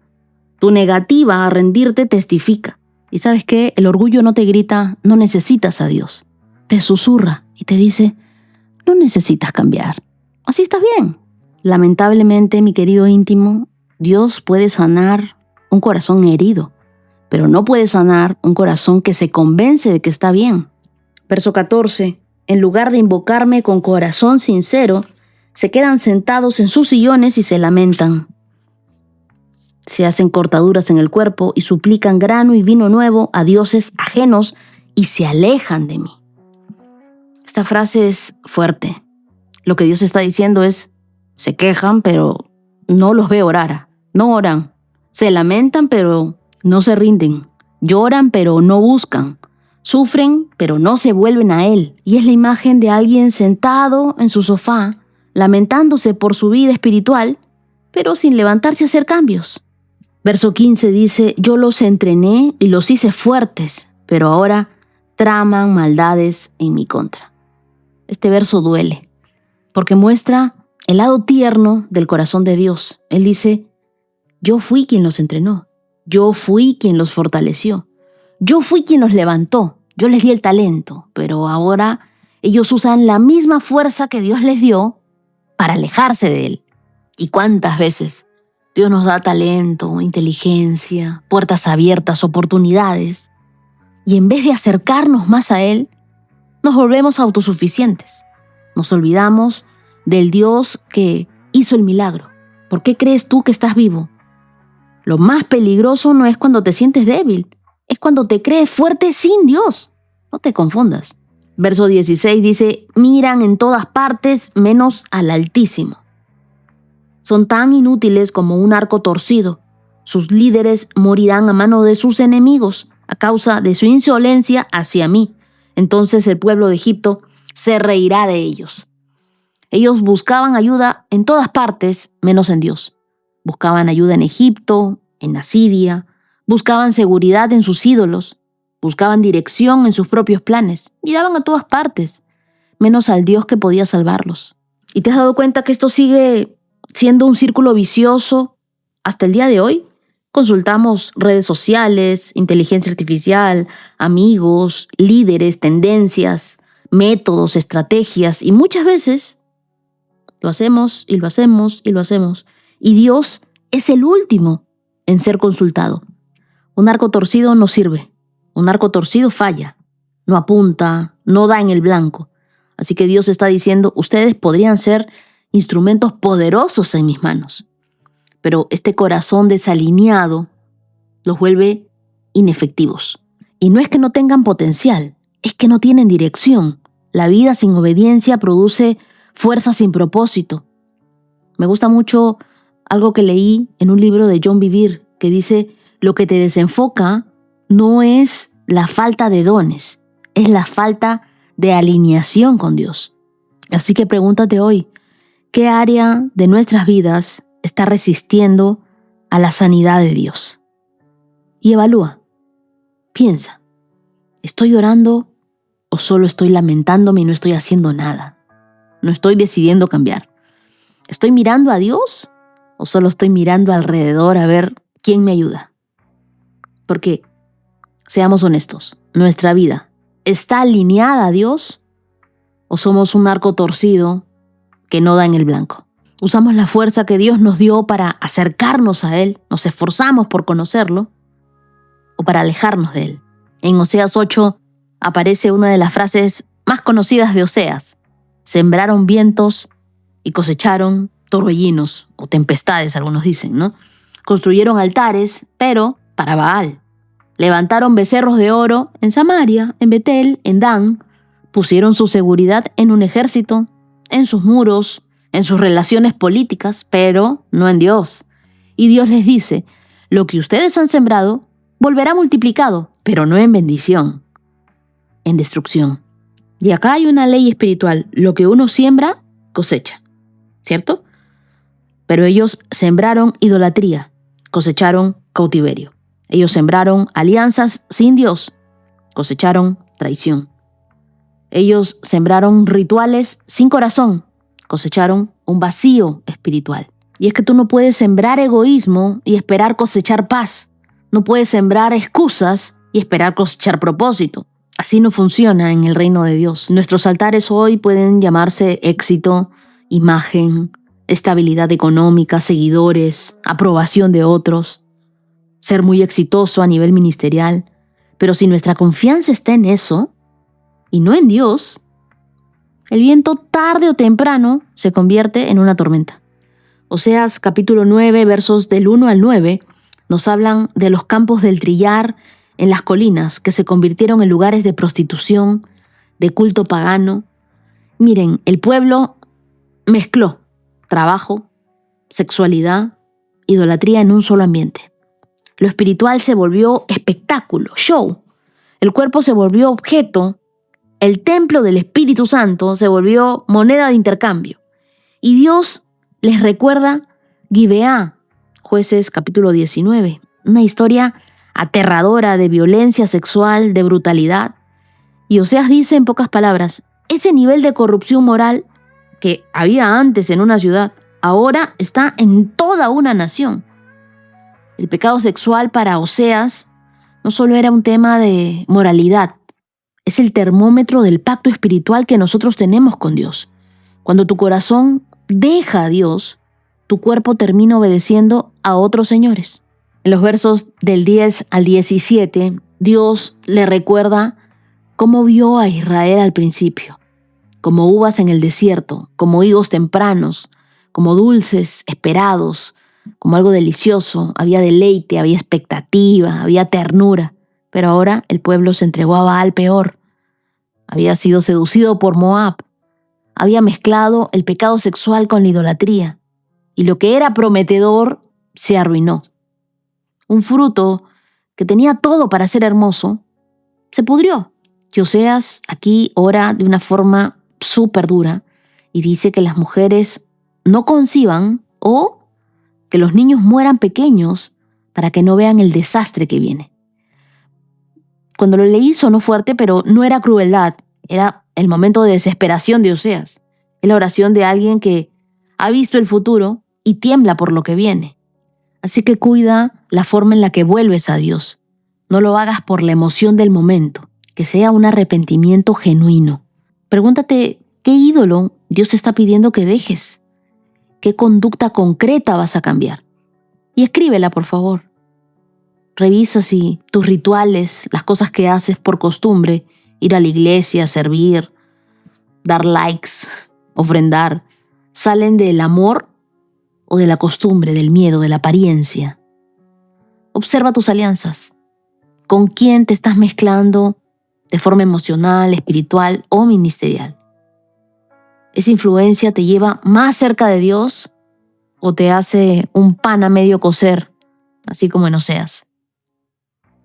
tu negativa a rendirte testifica. ¿Y sabes qué? El orgullo no te grita, no necesitas a Dios. Te susurra y te dice, no necesitas cambiar. Así estás bien. Lamentablemente, mi querido íntimo, Dios puede sanar un corazón herido, pero no puede sanar un corazón que se convence de que está bien. Verso 14. En lugar de invocarme con corazón sincero, se quedan sentados en sus sillones y se lamentan. Se hacen cortaduras en el cuerpo y suplican grano y vino nuevo a dioses ajenos y se alejan de mí. Esta frase es fuerte. Lo que Dios está diciendo es, se quejan, pero no los ve orar. No oran. Se lamentan, pero no se rinden. Lloran, pero no buscan. Sufren, pero no se vuelven a Él. Y es la imagen de alguien sentado en su sofá, lamentándose por su vida espiritual, pero sin levantarse a hacer cambios. Verso 15 dice, yo los entrené y los hice fuertes, pero ahora traman maldades en mi contra. Este verso duele, porque muestra el lado tierno del corazón de Dios. Él dice, yo fui quien los entrenó, yo fui quien los fortaleció, yo fui quien los levantó, yo les di el talento, pero ahora ellos usan la misma fuerza que Dios les dio para alejarse de Él. ¿Y cuántas veces Dios nos da talento, inteligencia, puertas abiertas, oportunidades? Y en vez de acercarnos más a Él, nos volvemos autosuficientes. Nos olvidamos del Dios que hizo el milagro. ¿Por qué crees tú que estás vivo? Lo más peligroso no es cuando te sientes débil, es cuando te crees fuerte sin Dios. No te confundas. Verso 16 dice, miran en todas partes menos al Altísimo. Son tan inútiles como un arco torcido. Sus líderes morirán a mano de sus enemigos a causa de su insolencia hacia mí. Entonces el pueblo de Egipto se reirá de ellos. Ellos buscaban ayuda en todas partes, menos en Dios. Buscaban ayuda en Egipto, en Asiria, buscaban seguridad en sus ídolos, buscaban dirección en sus propios planes, miraban a todas partes, menos al Dios que podía salvarlos. ¿Y te has dado cuenta que esto sigue siendo un círculo vicioso hasta el día de hoy? Consultamos redes sociales, inteligencia artificial, amigos, líderes, tendencias, métodos, estrategias, y muchas veces lo hacemos y lo hacemos y lo hacemos. Y Dios es el último en ser consultado. Un arco torcido no sirve. Un arco torcido falla. No apunta, no da en el blanco. Así que Dios está diciendo, ustedes podrían ser instrumentos poderosos en mis manos. Pero este corazón desalineado los vuelve inefectivos. Y no es que no tengan potencial, es que no tienen dirección. La vida sin obediencia produce fuerza sin propósito. Me gusta mucho algo que leí en un libro de John Bevere que dice, lo que te desenfoca no es la falta de dones, es la falta de alineación con Dios. Así que pregúntate hoy, ¿qué área de nuestras vidas está resistiendo a la sanidad de Dios? Y evalúa, piensa, ¿estoy orando o solo estoy lamentándome y no estoy haciendo nada? No estoy decidiendo cambiar. ¿Estoy mirando a Dios o solo estoy mirando alrededor a ver quién me ayuda? Porque, seamos honestos, ¿nuestra vida está alineada a Dios o somos un arco torcido que no da en el blanco? ¿Usamos la fuerza que Dios nos dio para acercarnos a Él, nos esforzamos por conocerlo, o para alejarnos de Él? En Oseas 8 aparece una de las frases más conocidas de Oseas. Sembraron vientos y cosecharon torbellinos o tempestades, algunos dicen, ¿no? Construyeron altares, pero para Baal. Levantaron becerros de oro en Samaria, en Betel, en Dan. Pusieron su seguridad en un ejército, en sus muros, en sus relaciones políticas, pero no en Dios. Y Dios les dice, lo que ustedes han sembrado volverá multiplicado, pero no en bendición, en destrucción. Y acá hay una ley espiritual, lo que uno siembra, cosecha, ¿cierto? Pero ellos sembraron idolatría, cosecharon cautiverio. Ellos sembraron alianzas sin Dios, cosecharon traición. Ellos sembraron rituales sin corazón, cosecharon un vacío espiritual. Y es que tú no puedes sembrar egoísmo y esperar cosechar paz. No puedes sembrar excusas y esperar cosechar propósito. Así no funciona en el reino de Dios. Nuestros altares hoy pueden llamarse éxito, imagen, estabilidad económica, seguidores, aprobación de otros, ser muy exitoso a nivel ministerial. Pero si nuestra confianza está en eso y no en Dios, el viento tarde o temprano se convierte en una tormenta. Oseas capítulo 9, versos del 1 al 9, nos hablan de los campos del trillar en las colinas que se convirtieron en lugares de prostitución, de culto pagano. Miren, el pueblo mezcló trabajo, sexualidad, idolatría en un solo ambiente. Lo espiritual se volvió espectáculo, show. El cuerpo se volvió objeto. El templo del Espíritu Santo se volvió moneda de intercambio. Y Dios les recuerda Gibeá, Jueces capítulo 19, una historia aterradora de violencia sexual, de brutalidad. Y Oseas dice en pocas palabras, ese nivel de corrupción moral que había antes en una ciudad, ahora está en toda una nación. El pecado sexual para Oseas no solo era un tema de moralidad, es el termómetro del pacto espiritual que nosotros tenemos con Dios. Cuando tu corazón deja a Dios, tu cuerpo termina obedeciendo a otros señores. En los versos del 10 al 17, Dios le recuerda cómo vio a Israel al principio, como uvas en el desierto, como higos tempranos, como dulces esperados, como algo delicioso. Había deleite, había expectativa, había ternura. Pero ahora el pueblo se entregó a Baal peor. Había sido seducido por Moab. Había mezclado el pecado sexual con la idolatría. Y lo que era prometedor se arruinó. Un fruto que tenía todo para ser hermoso, se pudrió. Y Oseas aquí ora de una forma súper dura y dice que las mujeres no conciban o que los niños mueran pequeños para que no vean el desastre que viene. Cuando lo leí sonó fuerte, pero no era crueldad, era el momento de desesperación de Oseas. Es la oración de alguien que ha visto el futuro y tiembla por lo que viene. Así que cuida la forma en la que vuelves a Dios. No lo hagas por la emoción del momento, que sea un arrepentimiento genuino. Pregúntate, ¿qué ídolo Dios te está pidiendo que dejes? ¿Qué conducta concreta vas a cambiar? Y escríbela, por favor. Revisa si tus rituales, las cosas que haces por costumbre, ir a la iglesia, servir, dar likes, ofrendar, salen del amor o de la costumbre, del miedo, de la apariencia. Observa tus alianzas. ¿Con quién te estás mezclando de forma emocional, espiritual o ministerial? ¿Esa influencia te lleva más cerca de Dios o te hace un pan a medio cocer, así como en Oseas?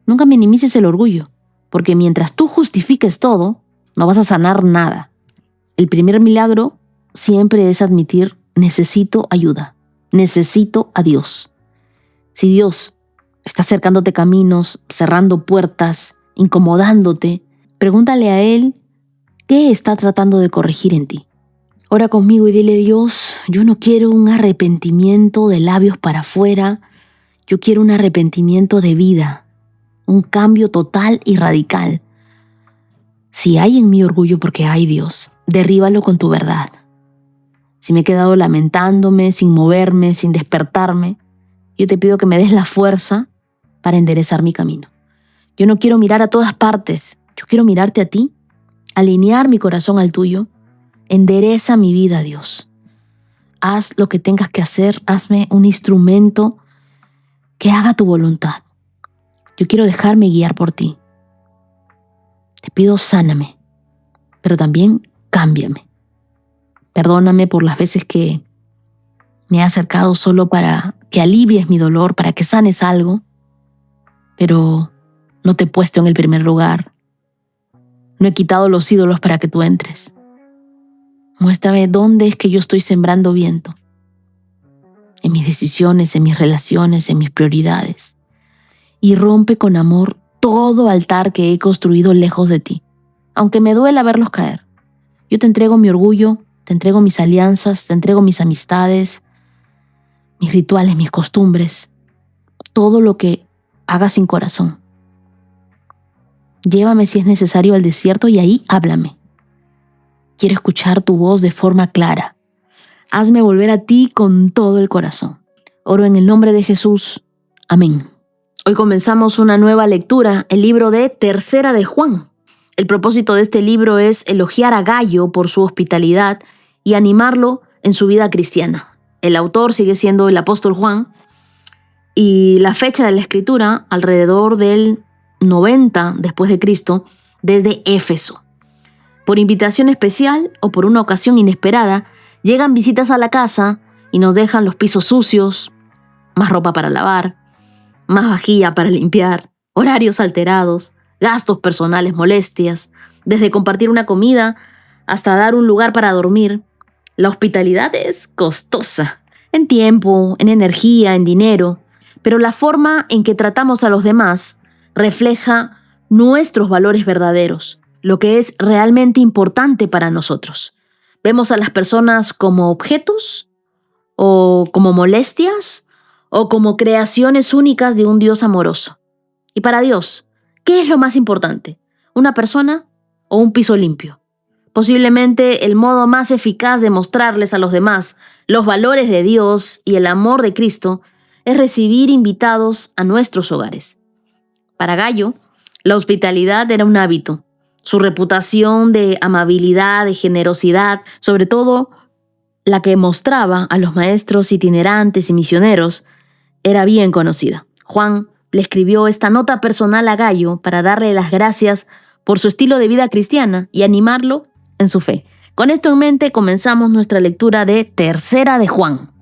Nunca minimices el orgullo, porque mientras tú justifiques todo, no vas a sanar nada. El primer milagro siempre es admitir, necesito ayuda, necesito a Dios. Si Dios está cercándote caminos, cerrando puertas, incomodándote, pregúntale a Él qué está tratando de corregir en ti. Ora conmigo y dile: Dios, yo no quiero un arrepentimiento de labios para afuera, yo quiero un arrepentimiento de vida, un cambio total y radical. Si hay en mí orgullo, porque hay, Dios, derríbalo con tu verdad. Si me he quedado lamentándome, sin moverme, sin despertarme, yo te pido que me des la fuerza para enderezar mi camino. Yo no quiero mirar a todas partes, yo quiero mirarte a ti, alinear mi corazón al tuyo. Endereza mi vida, Dios. Haz lo que tengas que hacer, hazme un instrumento que haga tu voluntad. Yo quiero dejarme guiar por ti. Te pido, sáname, pero también cámbiame. Perdóname por las veces que me he acercado solo para que alivies mi dolor, para que sanes algo, pero no te he puesto en el primer lugar. No he quitado los ídolos para que tú entres. Muéstrame dónde es que yo estoy sembrando viento. En mis decisiones, en mis relaciones, en mis prioridades. Y rompe con amor todo altar que he construido lejos de ti, aunque me duela verlos caer. Yo te entrego mi orgullo, te entrego mis alianzas, te entrego mis amistades, mis rituales, mis costumbres, todo lo que haga sin corazón. Llévame si es necesario al desierto y ahí háblame. Quiero escuchar tu voz de forma clara. Hazme volver a ti con todo el corazón. Oro en el nombre de Jesús. Amén. Hoy comenzamos una nueva lectura, el libro de Tercera de Juan. El propósito de este libro es elogiar a Gayo por su hospitalidad y animarlo en su vida cristiana. El autor sigue siendo el apóstol Juan y la fecha de la escritura alrededor del 90 después de Cristo desde Éfeso. Por invitación especial o por una ocasión inesperada, llegan visitas a la casa y nos dejan los pisos sucios, más ropa para lavar, más vajilla para limpiar, horarios alterados, gastos personales, molestias, desde compartir una comida hasta dar un lugar para dormir. La hospitalidad es costosa, en tiempo, en energía, en dinero, pero la forma en que tratamos a los demás refleja nuestros valores verdaderos. lo que es realmente importante para nosotros. Vemos a las personas como objetos o como molestias o como creaciones únicas de un Dios amoroso. Y para Dios, ¿qué es lo más importante? ¿Una persona o un piso limpio? Posiblemente el modo más eficaz de mostrarles a los demás los valores de Dios y el amor de Cristo es recibir invitados a nuestros hogares. Para Gallo, la hospitalidad era un hábito. Su reputación de amabilidad, de generosidad, sobre todo la que mostraba a los maestros itinerantes y misioneros, era bien conocida. Juan le escribió esta nota personal a Gallo para darle las gracias por su estilo de vida cristiana y animarlo en su fe. Con esto en mente comenzamos nuestra lectura de Tercera de Juan.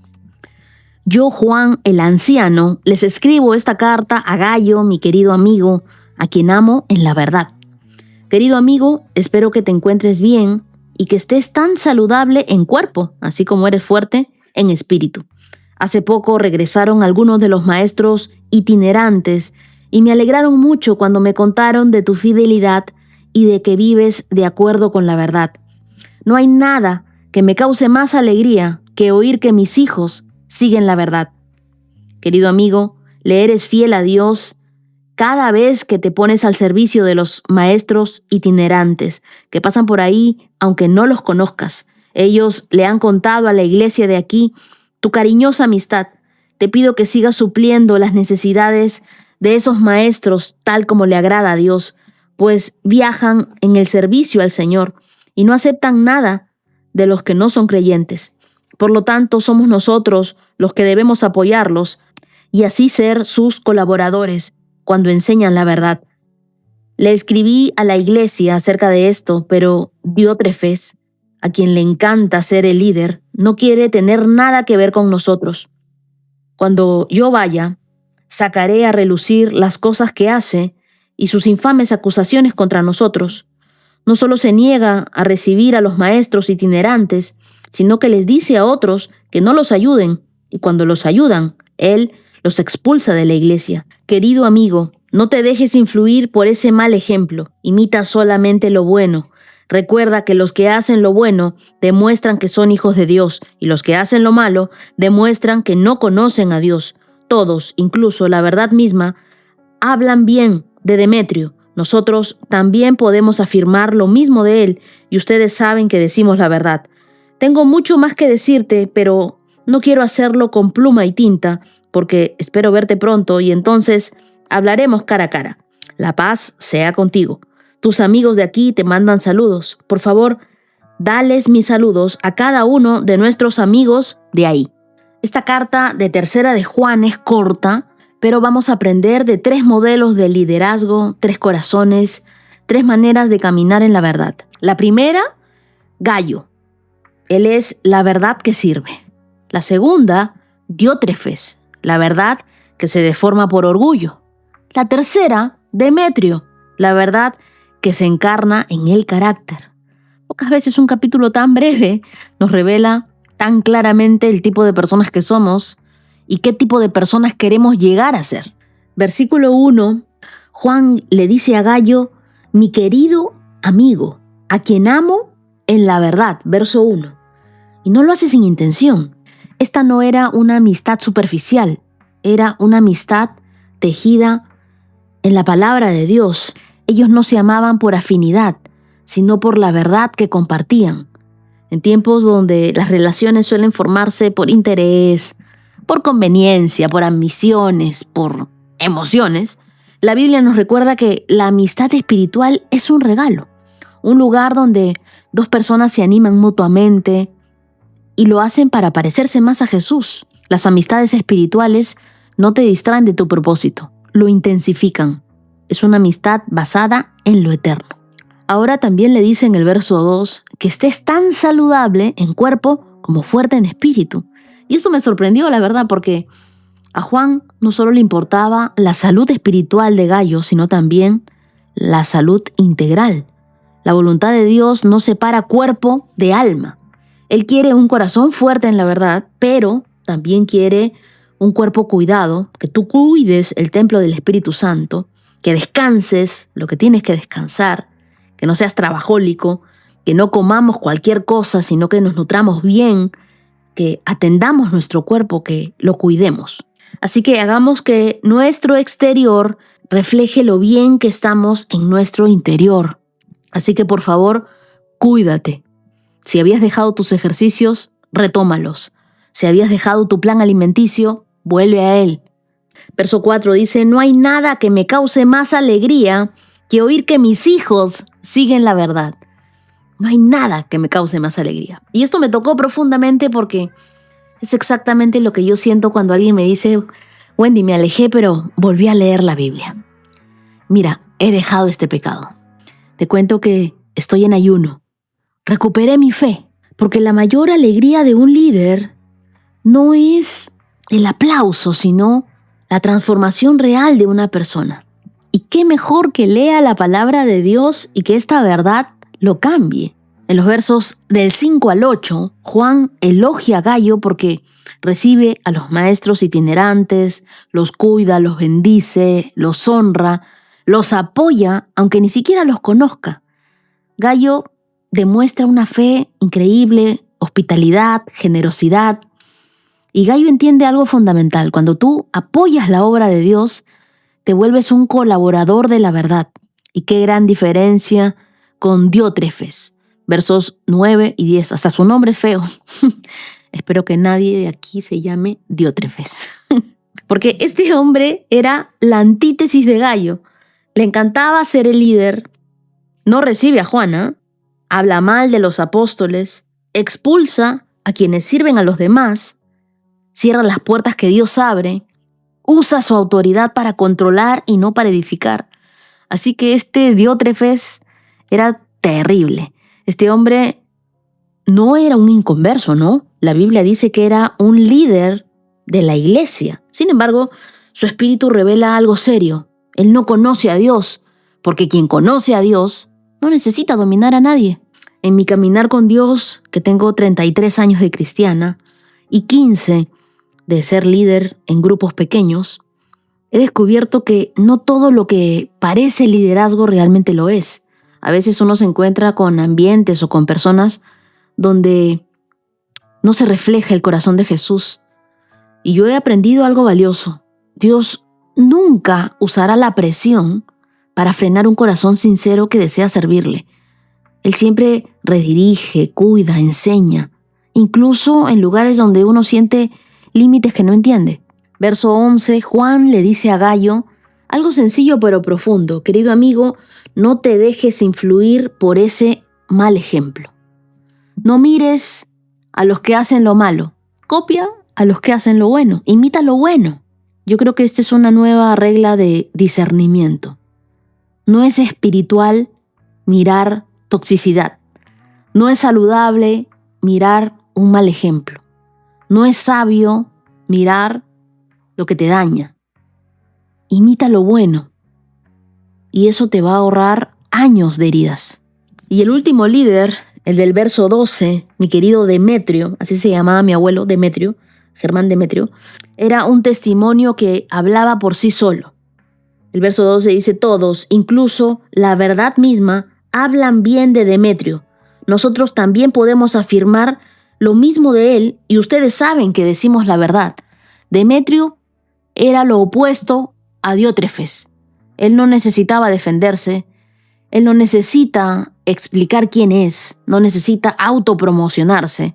Yo, Juan, el anciano, les escribo esta carta a Gallo, mi querido amigo, a quien amo en la verdad. Querido amigo, espero que te encuentres bien y que estés tan saludable en cuerpo, así como eres fuerte en espíritu. Hace poco regresaron algunos de los maestros itinerantes y me alegraron mucho cuando me contaron de tu fidelidad y de que vives de acuerdo con la verdad. No hay nada que me cause más alegría que oír que mis hijos siguen la verdad. Querido amigo, le eres fiel a Dios cada vez que te pones al servicio de los maestros itinerantes que pasan por ahí, aunque no los conozcas. Ellos le han contado a la iglesia de aquí tu cariñosa amistad. Te pido que sigas supliendo las necesidades de esos maestros tal como le agrada a Dios, pues viajan en el servicio al Señor y no aceptan nada de los que no son creyentes. Por lo tanto, somos nosotros los que debemos apoyarlos y así ser sus colaboradores cuando enseñan la verdad. Le escribí a la iglesia acerca de esto, pero Diótrefes, a quien le encanta ser el líder, no quiere tener nada que ver con nosotros. Cuando yo vaya, sacaré a relucir las cosas que hace y sus infames acusaciones contra nosotros. No solo se niega a recibir a los maestros itinerantes, sino que les dice a otros que no los ayuden, y cuando los ayudan, él los expulsa de la iglesia. Querido amigo, no te dejes influir por ese mal ejemplo, imita solamente lo bueno. Recuerda que los que hacen lo bueno demuestran que son hijos de Dios, y los que hacen lo malo demuestran que no conocen a Dios. Todos, incluso la verdad misma, hablan bien de Demetrio. Nosotros también podemos afirmar lo mismo de él, y ustedes saben que decimos la verdad. Tengo mucho más que decirte, pero no quiero hacerlo con pluma y tinta, porque espero verte pronto y entonces hablaremos cara a cara. La paz sea contigo. Tus amigos de aquí te mandan saludos. Por favor, dales mis saludos a cada uno de nuestros amigos de ahí. Esta carta de Tercera de Juan es corta, pero vamos a aprender de 3 modelos de liderazgo, 3 corazones, 3 maneras de caminar en la verdad. La primera, Gallo. Él es la verdad que sirve. La segunda, Diótrefes, la verdad que se deforma por orgullo. La tercera, Demetrio, la verdad que se encarna en el carácter. Pocas veces un capítulo tan breve nos revela tan claramente el tipo de personas que somos y qué tipo de personas queremos llegar a ser. Versículo 1, Juan le dice a Gallo, mi querido amigo, a quien amo en la verdad. Verso 1. Y no lo hace sin intención. Esta no era una amistad superficial, era una amistad tejida en la palabra de Dios. Ellos no se amaban por afinidad, sino por la verdad que compartían. En tiempos donde las relaciones suelen formarse por interés, por conveniencia, por ambiciones, por emociones, la Biblia nos recuerda que la amistad espiritual es un regalo, un lugar donde 2 personas se animan mutuamente y lo hacen para parecerse más a Jesús. Las amistades espirituales no te distraen de tu propósito, lo intensifican. Es una amistad basada en lo eterno. Ahora también le dice en el verso 2 que estés tan saludable en cuerpo como fuerte en espíritu. Y eso me sorprendió, la verdad, porque a Juan no solo le importaba la salud espiritual de Gallo, sino también la salud integral. La voluntad de Dios no separa cuerpo de alma. Él quiere un corazón fuerte en la verdad, pero también quiere un cuerpo cuidado, que tú cuides el templo del Espíritu Santo, que descanses lo que tienes que descansar, que no seas trabajólico, que no comamos cualquier cosa, sino que nos nutramos bien, que atendamos nuestro cuerpo, que lo cuidemos. Así que hagamos que nuestro exterior refleje lo bien que estamos en nuestro interior. Así que por favor, cuídate. Si habías dejado tus ejercicios, retómalos. Si habías dejado tu plan alimenticio, vuelve a él. Verso 4 dice, no hay nada que me cause más alegría que oír que mis hijos siguen la verdad. No hay nada que me cause más alegría. Y esto me tocó profundamente porque es exactamente lo que yo siento cuando alguien me dice, Wendy, me alejé, pero volví a leer la Biblia. Mira, he dejado este pecado. Te cuento que estoy en ayuno. Recuperé mi fe, porque la mayor alegría de un líder no es el aplauso, sino la transformación real de una persona. Y qué mejor que lea la palabra de Dios y que esta verdad lo cambie. En los versos del 5 al 8, Juan elogia a Gayo porque recibe a los maestros itinerantes, los cuida, los bendice, los honra, los apoya, aunque ni siquiera los conozca. Gayo demuestra una fe increíble, hospitalidad, generosidad. Y Gayo entiende algo fundamental. Cuando tú apoyas la obra de Dios, te vuelves un colaborador de la verdad. Y qué gran diferencia con Diótrefes. Versos 9 y 10. Hasta su nombre es feo. Espero que nadie de aquí se llame Diótrefes. Porque este hombre era la antítesis de Gayo. Le encantaba ser el líder. No recibe a Juana. Habla mal de los apóstoles. Expulsa a quienes sirven a los demás. Cierra las puertas que Dios abre. Usa su autoridad para controlar y no para edificar. Así que este Diótrefes era terrible. Este hombre no era un inconverso, ¿no? La Biblia dice que era un líder de la iglesia. Sin embargo, su espíritu revela algo serio. Él no conoce a Dios, porque quien conoce a Dios no necesita dominar a nadie. En mi caminar con Dios, que tengo 33 años de cristiana y 15 de ser líder en grupos pequeños, he descubierto que no todo lo que parece liderazgo realmente lo es. A veces uno se encuentra con ambientes o con personas donde no se refleja el corazón de Jesús. Y yo he aprendido algo valioso. Dios nunca usará la presión para frenar un corazón sincero que desea servirle. Él siempre redirige, cuida, enseña, incluso en lugares donde uno siente límites que no entiende. Verso 11, Juan le dice a Gayo algo sencillo pero profundo. Querido amigo, no te dejes influir por ese mal ejemplo. No mires a los que hacen lo malo. Copia a los que hacen lo bueno. Imita lo bueno. Yo creo que esta es una nueva regla de discernimiento. No es espiritual mirar toxicidad. No es saludable mirar un mal ejemplo. No es sabio mirar lo que te daña. Imita lo bueno. Y eso te va a ahorrar años de heridas. Y el último líder, el del verso 12, mi querido Demetrio, así se llamaba mi abuelo Demetrio, Germán Demetrio, era un testimonio que hablaba por sí solo. El verso 12 dice, todos, incluso la verdad misma, hablan bien de Demetrio. Nosotros también podemos afirmar lo mismo de él y ustedes saben que decimos la verdad. Demetrio era lo opuesto a Diótrefes. Él no necesitaba defenderse, él no necesita explicar quién es, no necesita autopromocionarse.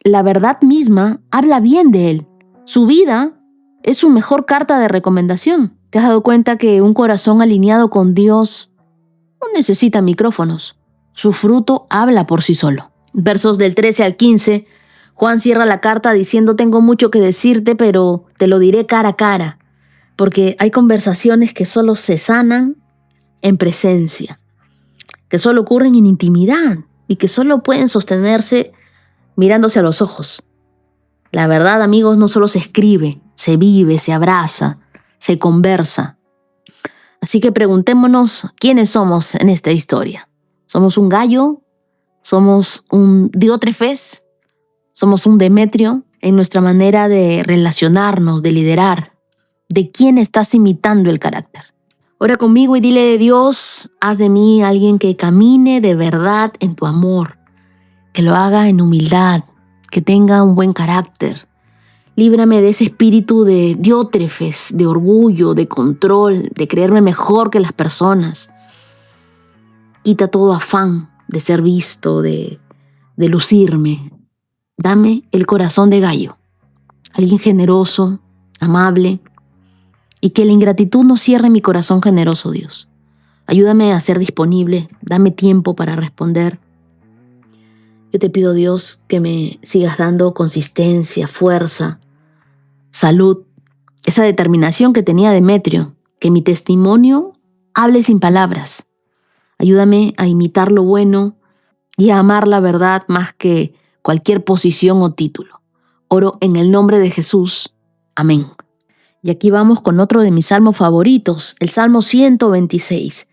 La verdad misma habla bien de él. Su vida es su mejor carta de recomendación. ¿Te has dado cuenta que un corazón alineado con Dios no necesita micrófonos? Su fruto habla por sí solo. Versos del 13 al 15, Juan cierra la carta diciendo, tengo mucho que decirte, pero te lo diré cara a cara, porque hay conversaciones que solo se sanan en presencia, que solo ocurren en intimidad y que solo pueden sostenerse mirándose a los ojos. La verdad, amigos, no solo se escribe, se vive, se abraza, se conversa. Así que preguntémonos quiénes somos en esta historia. ¿Somos un Gayo? ¿Somos un Diótrefes? ¿Somos un Demetrio? En nuestra manera de relacionarnos, de liderar. ¿De quién estás imitando el carácter? Ora conmigo y dile: Dios, haz de mí alguien que camine de verdad en tu amor, que lo haga en humildad, que tenga un buen carácter. Líbrame de ese espíritu de diótrefes, de orgullo, de control, de creerme mejor que las personas. Quita todo afán de ser visto, de lucirme. Dame el corazón de gallo, alguien generoso, amable, y que la ingratitud no cierre mi corazón generoso, Dios. Ayúdame a ser disponible, dame tiempo para responder. Yo te pido, Dios, que me sigas dando consistencia, fuerza, salud, esa determinación que tenía Demetrio, que mi testimonio hable sin palabras. Ayúdame a imitar lo bueno y a amar la verdad más que cualquier posición o título. Oro en el nombre de Jesús. Amén. Y aquí vamos con otro de mis salmos favoritos, el Salmo 126.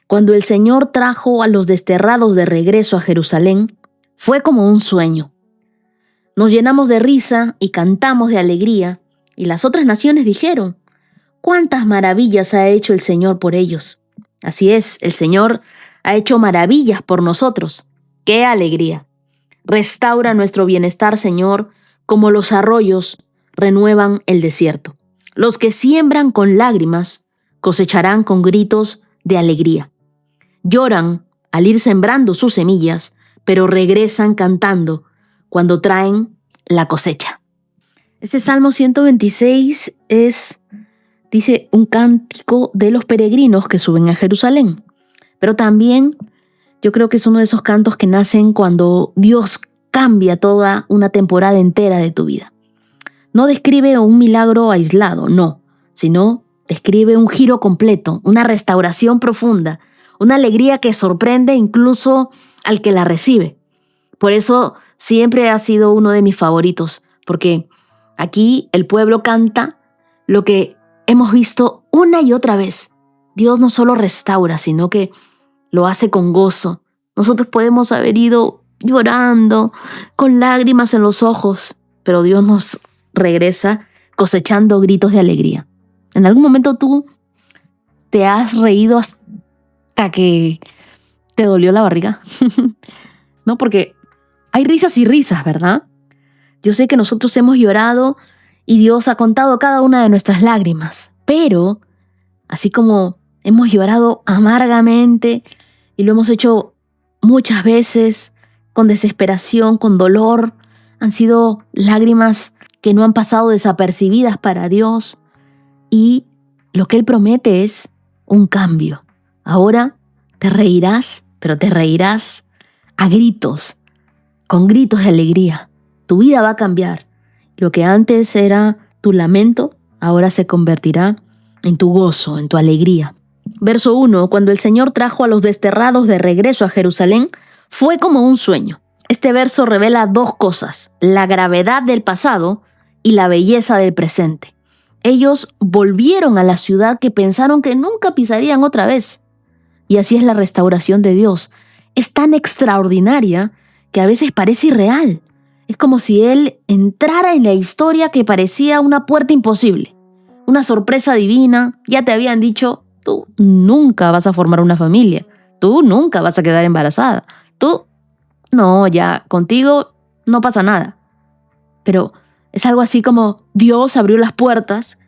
Cuando el Señor trajo a los desterrados de regreso a Jerusalén, fue como un sueño. Nos llenamos de risa y cantamos de alegría, y las otras naciones dijeron: ¿cuántas maravillas ha hecho el Señor por ellos? Así es, el Señor ha hecho maravillas por nosotros. ¡Qué alegría! Restaura nuestro bienestar, Señor, como los arroyos renuevan el desierto. Los que siembran con lágrimas cosecharán con gritos de alegría. Lloran al ir sembrando sus semillas, pero regresan cantando cuando traen la cosecha. Este Salmo 126 dice, un cántico de los peregrinos que suben a Jerusalén. Pero también yo creo que es uno de esos cantos que nacen cuando Dios cambia toda una temporada entera de tu vida. No describe un milagro aislado, no, sino describe un giro completo, una restauración profunda, una alegría que sorprende incluso al que la recibe. Por eso siempre ha sido uno de mis favoritos, porque aquí el pueblo canta lo que hemos visto una y otra vez. Dios no solo restaura, sino que lo hace con gozo. Nosotros podemos haber ido llorando, con lágrimas en los ojos, pero Dios nos regresa cosechando gritos de alegría. En algún momento tú te has reído hasta que te dolió la barriga. ¿No? Porque hay risas y risas, ¿verdad? Yo sé que nosotros hemos llorado y Dios ha contado cada una de nuestras lágrimas, pero así como hemos llorado amargamente y lo hemos hecho muchas veces con desesperación, con dolor, han sido lágrimas que no han pasado desapercibidas para Dios, y lo que Él promete es un cambio. Ahora te reirás, pero te reirás a gritos, con gritos de alegría. Tu vida va a cambiar. Lo que antes era tu lamento, ahora se convertirá en tu gozo, en tu alegría. Verso 1. Cuando el Señor trajo a los desterrados de regreso a Jerusalén, fue como un sueño. Este verso revela dos cosas: la gravedad del pasado y la belleza del presente. Ellos volvieron a la ciudad que pensaron que nunca pisarían otra vez. Y así es la restauración de Dios. Es tan extraordinaria que a veces parece irreal. Es como si Él entrara en la historia que parecía una puerta imposible. Una sorpresa divina. Ya te habían dicho: tú nunca vas a formar una familia. Tú nunca vas a quedar embarazada. No, ya contigo no pasa nada. Pero es algo así como Dios abrió las puertas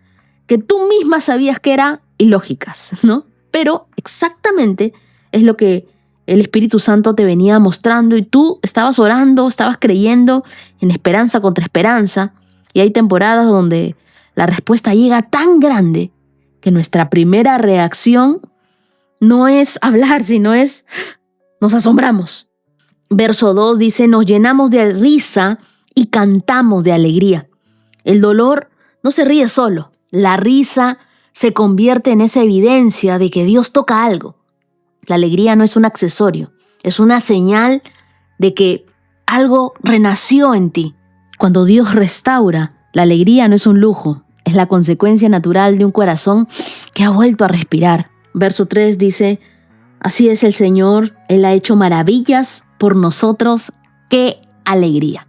que tú misma sabías que eran ilógicas, ¿no? Pero exactamente es lo que el Espíritu Santo te venía mostrando, y tú estabas orando, estabas creyendo en esperanza contra esperanza. Y hay temporadas donde la respuesta llega tan grande que nuestra primera reacción no es hablar, sino nos asombramos. Verso 2 dice: nos llenamos de risa y cantamos de alegría. El dolor no se ríe solo. La risa se convierte en esa evidencia de que Dios toca algo. La alegría no es un accesorio, es una señal de que algo renació en ti. Cuando Dios restaura, la alegría no es un lujo, es la consecuencia natural de un corazón que ha vuelto a respirar. Verso 3 dice: así es el Señor, Él ha hecho maravillas por nosotros. ¡Qué alegría!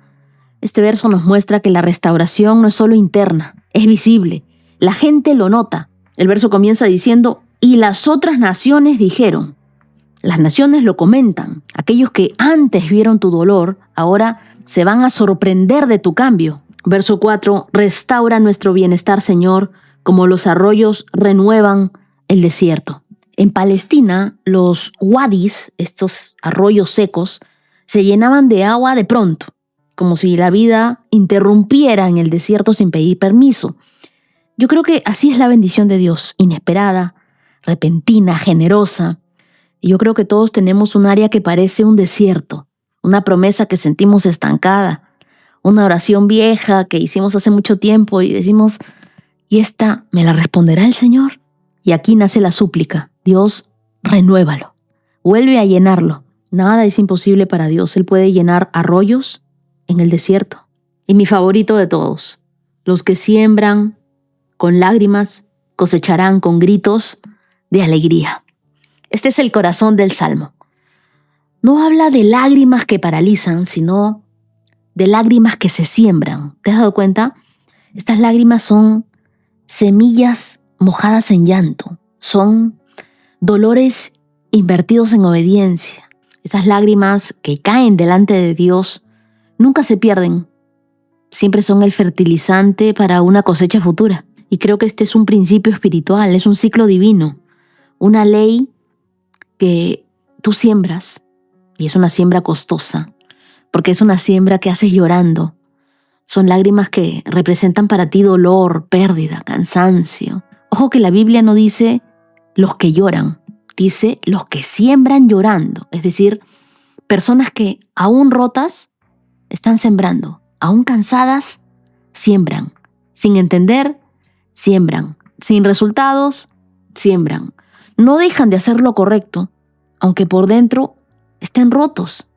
Este verso nos muestra que la restauración no es solo interna, es visible. La gente lo nota. El verso comienza diciendo: Y las otras naciones dijeron, las naciones lo comentan, aquellos que antes vieron tu dolor, ahora se van a sorprender de tu cambio. Verso 4, restaura nuestro bienestar, Señor, como los arroyos renuevan el desierto. En Palestina, los wadis, estos arroyos secos, se llenaban de agua de pronto, como si la vida interrumpiera en el desierto sin pedir permiso. Yo creo que así es la bendición de Dios, inesperada, repentina, generosa. Y yo creo que todos tenemos un área que parece un desierto, una promesa que sentimos estancada, una oración vieja que hicimos hace mucho tiempo y decimos, ¿y esta me la responderá el Señor? Y aquí nace la súplica, Dios, renuévalo, vuelve a llenarlo. Nada es imposible para Dios, Él puede llenar arroyos en el desierto. Y mi favorito de todos, los que siembran con lágrimas, cosecharán con gritos de alegría. Este es el corazón del Salmo. No habla de lágrimas que paralizan, sino de lágrimas que se siembran. ¿Te has dado cuenta? Estas lágrimas son semillas mojadas en llanto. Son dolores invertidos en obediencia. Esas lágrimas que caen delante de Dios nunca se pierden. Siempre son el fertilizante para una cosecha futura. Y creo que este es un principio espiritual, es un ciclo divino. Una ley que tú siembras, y es una siembra costosa, porque es una siembra que haces llorando. Son lágrimas que representan para ti dolor, pérdida, cansancio. Ojo que la Biblia no dice los que lloran, dice los que siembran llorando. Es decir, personas que aún rotas están sembrando, aún cansadas, siembran. Sin entender, siembran. Sin resultados, siembran. No dejan de hacer lo correcto, aunque por dentro estén rotos.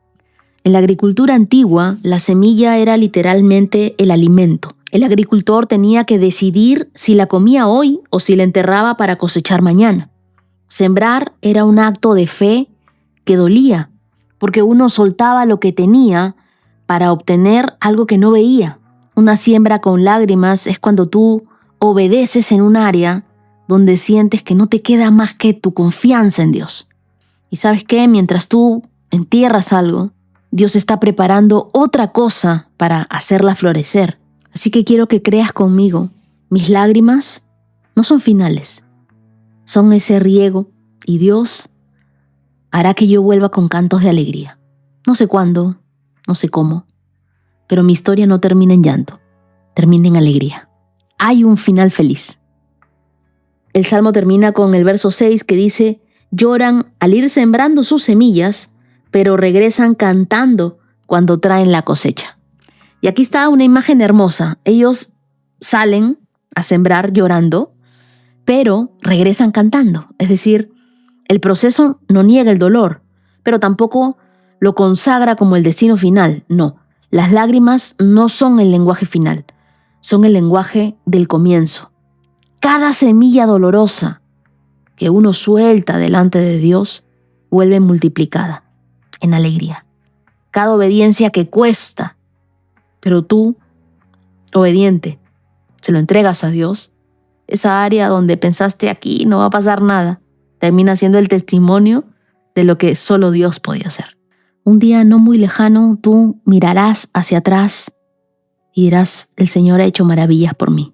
En la agricultura antigua, la semilla era literalmente el alimento. El agricultor tenía que decidir si la comía hoy o si la enterraba para cosechar mañana. Sembrar era un acto de fe que dolía, porque uno soltaba lo que tenía para obtener algo que no veía. Una siembra con lágrimas es cuando tú obedeces en un área donde sientes que no te queda más que tu confianza en Dios. Y ¿sabes qué? Mientras tú entierras algo, Dios está preparando otra cosa para hacerla florecer. Así que quiero que creas conmigo, mis lágrimas no son finales, son ese riego y Dios hará que yo vuelva con cantos de alegría. No sé cuándo, no sé cómo, pero mi historia no termina en llanto, termina en alegría. Hay un final feliz. El Salmo termina con el verso 6 que dice, lloran al ir sembrando sus semillas, pero regresan cantando cuando traen la cosecha. Y aquí está una imagen hermosa. Ellos salen a sembrar llorando, pero regresan cantando. Es decir, el proceso no niega el dolor, pero tampoco lo consagra como el destino final. No, las lágrimas no son el lenguaje final, son el lenguaje del comienzo. Cada semilla dolorosa que uno suelta delante de Dios vuelve multiplicada en alegría. Cada obediencia que cuesta, pero tú, obediente, se lo entregas a Dios, esa área donde pensaste aquí no va a pasar nada, termina siendo el testimonio de lo que solo Dios podía hacer. Un día no muy lejano tú mirarás hacia atrás y dirás, el Señor ha hecho maravillas por mí.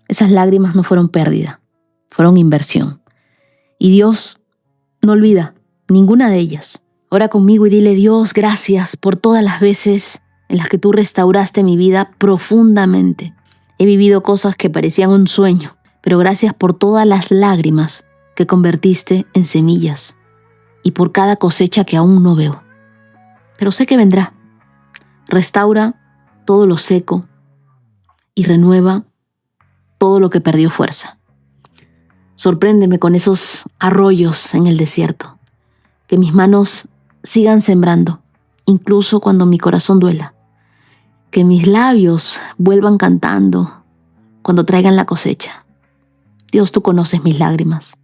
Esas lágrimas no fueron pérdida, fueron inversión. Y Dios no olvida ninguna de ellas. Ora conmigo y dile, Dios, gracias por todas las veces en las que tú restauraste mi vida profundamente. He vivido cosas que parecían un sueño, pero gracias por todas las lágrimas que convertiste en semillas y por cada cosecha que aún no veo. Pero sé que vendrá. Restaura todo lo seco y renueva todo lo que perdió fuerza. Sorpréndeme con esos arroyos en el desierto. Que mis manos sigan sembrando, incluso cuando mi corazón duela. Que mis labios vuelvan cantando cuando traigan la cosecha. Dios, tú conoces mis lágrimas.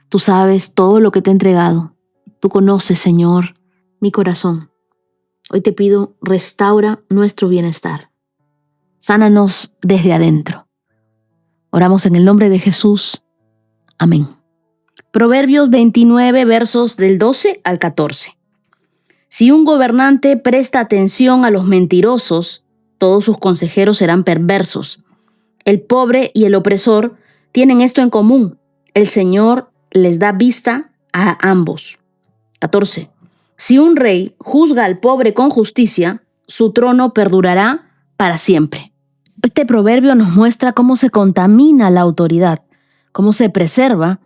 Tú sabes todo lo que te he entregado. Tú conoces, Señor, mi corazón. Hoy te pido, restaura nuestro bienestar. Sánanos desde adentro. Oramos en el nombre de Jesús. Amén. Proverbios 29, versos del 12 al 14. Si un gobernante presta atención a los mentirosos, todos sus consejeros serán perversos. El pobre y el opresor tienen esto en común: el Señor les da vista a ambos. 14. Si un rey juzga al pobre con justicia, su trono perdurará para siempre. Este proverbio nos muestra cómo se contamina la autoridad, cómo se preserva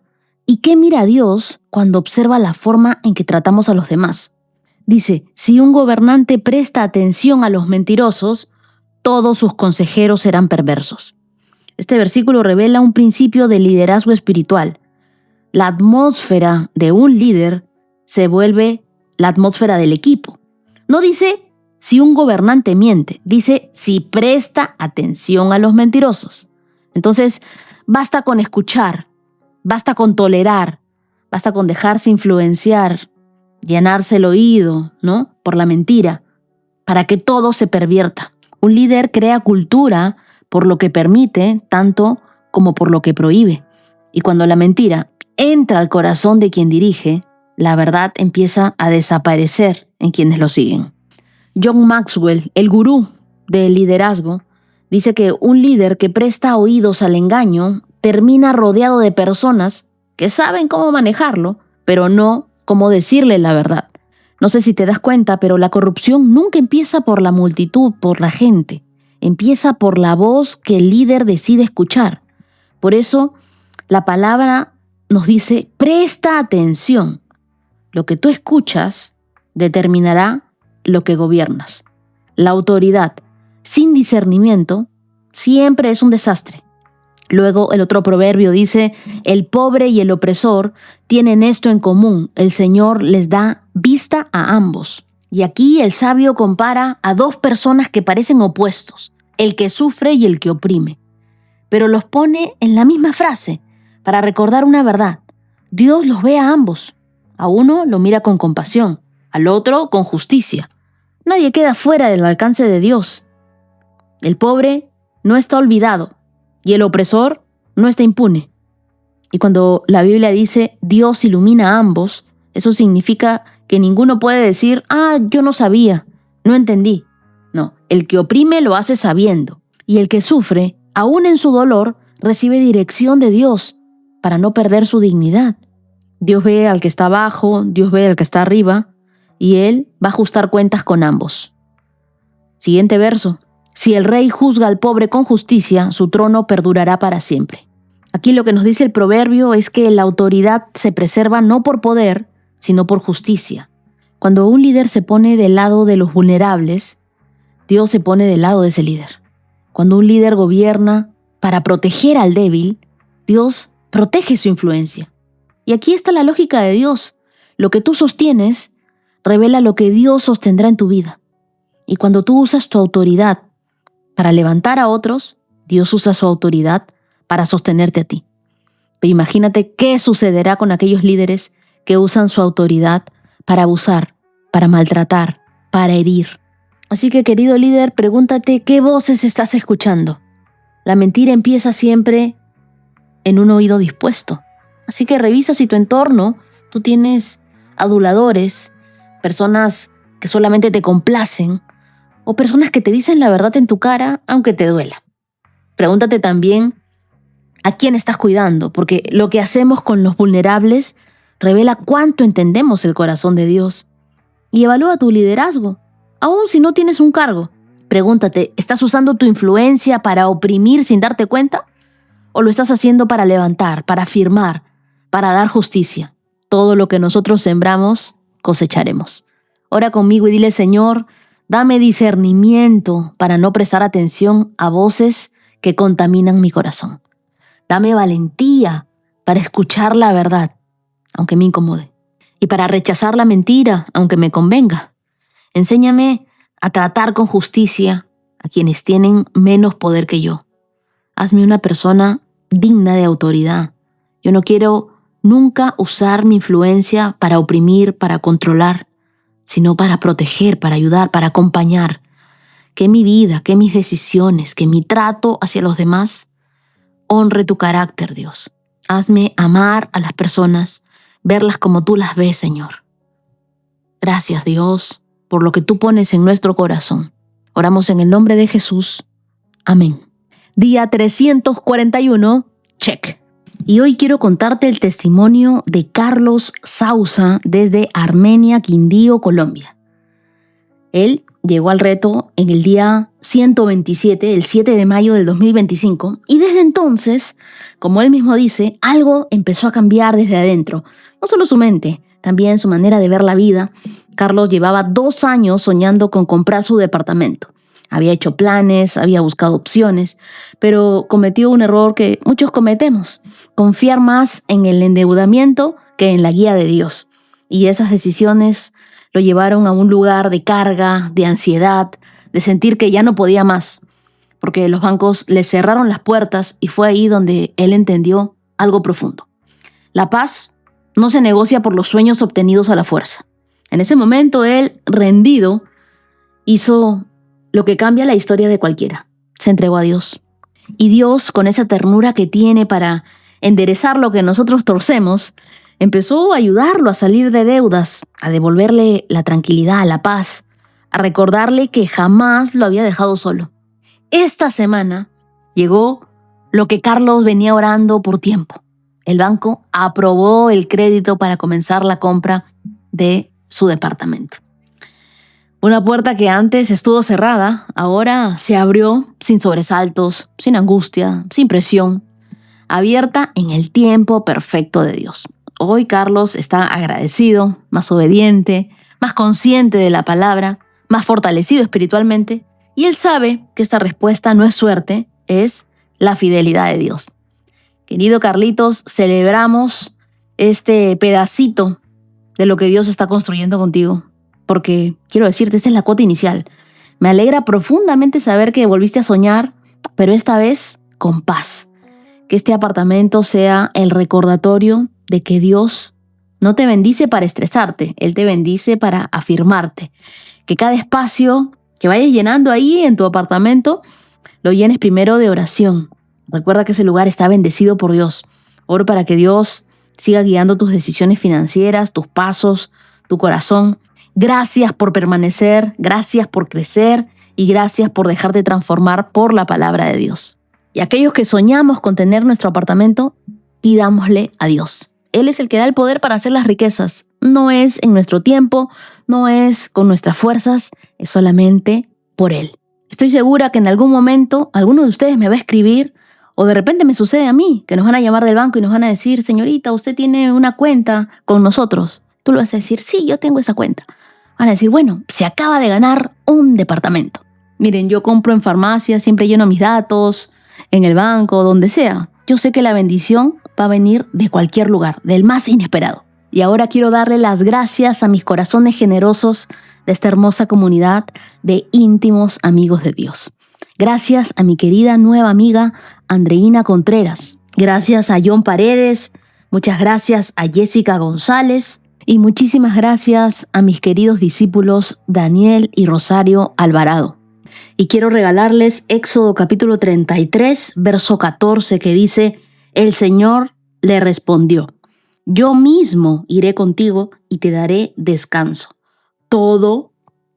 y qué mira Dios cuando observa la forma en que tratamos a los demás. Dice, si un gobernante presta atención a los mentirosos, todos sus consejeros serán perversos. Este versículo revela un principio de liderazgo espiritual. La atmósfera de un líder se vuelve la atmósfera del equipo. No dice si un gobernante miente, dice si presta atención a los mentirosos. Entonces, basta con escuchar, basta con tolerar, basta con dejarse influenciar, llenarse el oído, ¿no?, por la mentira, para que todo se pervierta. Un líder crea cultura por lo que permite, tanto como por lo que prohíbe. Y cuando la mentira entra al corazón de quien dirige, la verdad empieza a desaparecer en quienes lo siguen. John Maxwell, el gurú del liderazgo, dice que un líder que presta oídos al engaño termina rodeado de personas que saben cómo manejarlo, pero no cómo decirle la verdad. No sé si te das cuenta, pero la corrupción nunca empieza por la multitud, por la gente. Empieza por la voz que el líder decide escuchar. Por eso, la palabra nos dice, presta atención. Lo que tú escuchas determinará lo que gobiernas. La autoridad sin discernimiento siempre es un desastre. Luego el otro proverbio dice, el pobre y el opresor tienen esto en común, el Señor les da vista a ambos. Y aquí el sabio compara a dos personas que parecen opuestos, el que sufre y el que oprime. Pero los pone en la misma frase para recordar una verdad. Dios los ve a ambos. A uno lo mira con compasión, al otro con justicia. Nadie queda fuera del alcance de Dios. El pobre no está olvidado y el opresor no está impune. Y cuando la Biblia dice Dios ilumina a ambos, eso significa que ninguno puede decir, yo no sabía, no entendí. No, el que oprime lo hace sabiendo, y el que sufre, aún en su dolor, recibe dirección de Dios para no perder su dignidad. Dios ve al que está abajo, Dios ve al que está arriba, y Él va a ajustar cuentas con ambos. Siguiente verso. Si el rey juzga al pobre con justicia, su trono perdurará para siempre. Aquí lo que nos dice el proverbio es que la autoridad se preserva no por poder, sino por justicia. Cuando un líder se pone del lado de los vulnerables, Dios se pone del lado de ese líder. Cuando un líder gobierna para proteger al débil, Dios protege su influencia. Y aquí está la lógica de Dios. Lo que tú sostienes revela lo que Dios sostendrá en tu vida. Y cuando tú usas tu autoridad para levantar a otros, Dios usa su autoridad para sostenerte a ti. Pero imagínate qué sucederá con aquellos líderes que usan su autoridad para abusar, para maltratar, para herir. Así que, querido líder, pregúntate qué voces estás escuchando. La mentira empieza siempre en un oído dispuesto. Así que revisa si tu entorno, tú tienes aduladores, personas que solamente te complacen, o personas que te dicen la verdad en tu cara, aunque te duela. Pregúntate también a quién estás cuidando, porque lo que hacemos con los vulnerables revela cuánto entendemos el corazón de Dios. Y evalúa tu liderazgo, aun si no tienes un cargo. Pregúntate, ¿estás usando tu influencia para oprimir sin darte cuenta? ¿O lo estás haciendo para levantar, para afirmar, para dar justicia? Todo lo que nosotros sembramos, cosecharemos. Ora conmigo y dile, Señor, dame discernimiento para no prestar atención a voces que contaminan mi corazón. Dame valentía para escuchar la verdad, aunque me incomode, y para rechazar la mentira, aunque me convenga. Enséñame a tratar con justicia a quienes tienen menos poder que yo. Hazme una persona digna de autoridad. Yo no quiero nunca usar mi influencia para oprimir, para controlar, sino para proteger, para ayudar, para acompañar. Que mi vida, que mis decisiones, que mi trato hacia los demás honre tu carácter, Dios. Hazme amar a las personas, verlas como tú las ves, Señor. Gracias, Dios, por lo que tú pones en nuestro corazón. Oramos en el nombre de Jesús. Amén. Día 341, check. Y hoy quiero contarte el testimonio de Carlos Sousa desde Armenia, Quindío, Colombia. Él llegó al reto en el día 127, el 7 de mayo del 2025, y desde entonces, como él mismo dice, algo empezó a cambiar desde adentro. No solo su mente, también su manera de ver la vida. Carlos llevaba 2 años soñando con comprar su departamento. Había hecho planes, había buscado opciones, pero cometió un error que muchos cometemos: confiar más en el endeudamiento que en la guía de Dios. Y esas decisiones lo llevaron a un lugar de carga, de ansiedad, de sentir que ya no podía más, porque los bancos le cerraron las puertas, y fue ahí donde él entendió algo profundo. La paz no se negocia por los sueños obtenidos a la fuerza. En ese momento él, rendido, hizo lo que cambia la historia de cualquiera: se entregó a Dios. Y Dios, con esa ternura que tiene para enderezar lo que nosotros torcemos, empezó a ayudarlo a salir de deudas, a devolverle la tranquilidad, la paz, a recordarle que jamás lo había dejado solo. Esta semana llegó lo que Carlos venía orando por tiempo. El banco aprobó el crédito para comenzar la compra de su departamento. Una puerta que antes estuvo cerrada, ahora se abrió sin sobresaltos, sin angustia, sin presión, abierta en el tiempo perfecto de Dios. Hoy Carlos está agradecido, más obediente, más consciente de la palabra, más fortalecido espiritualmente, y él sabe que esta respuesta no es suerte, es la fidelidad de Dios. Querido Carlitos, celebramos este pedacito de lo que Dios está construyendo contigo, porque quiero decirte, esta es la cuota inicial. Me alegra profundamente saber que volviste a soñar, pero esta vez con paz. Que este apartamento sea el recordatorio de que Dios no te bendice para estresarte, Él te bendice para afirmarte. Que cada espacio que vayas llenando ahí en tu apartamento, lo llenes primero de oración. Recuerda que ese lugar está bendecido por Dios. Oro para que Dios siga guiando tus decisiones financieras, tus pasos, tu corazón. Gracias por permanecer, gracias por crecer y gracias por dejarte transformar por la palabra de Dios. Y aquellos que soñamos con tener nuestro apartamento, pidámosle a Dios. Él es el que da el poder para hacer las riquezas. No es en nuestro tiempo, no es con nuestras fuerzas, es solamente por Él. Estoy segura que en algún momento alguno de ustedes me va a escribir, o de repente me sucede a mí, que nos van a llamar del banco y nos van a decir: señorita, usted tiene una cuenta con nosotros. Tú le vas a decir: sí, yo tengo esa cuenta. Van a decir: bueno, se acaba de ganar un departamento. Miren, yo compro en farmacia, siempre lleno mis datos, en el banco, donde sea. Yo sé que la bendición va a venir de cualquier lugar, del más inesperado. Y ahora quiero darle las gracias a mis corazones generosos de esta hermosa comunidad de íntimos amigos de Dios. Gracias a mi querida nueva amiga Andreina Contreras. Gracias a John Paredes. Muchas gracias a Jessica González. Y muchísimas gracias a mis queridos discípulos Daniel y Rosario Alvarado. Y quiero regalarles Éxodo capítulo 33, verso 14, que dice: el Señor le respondió: yo mismo iré contigo y te daré descanso. Todo,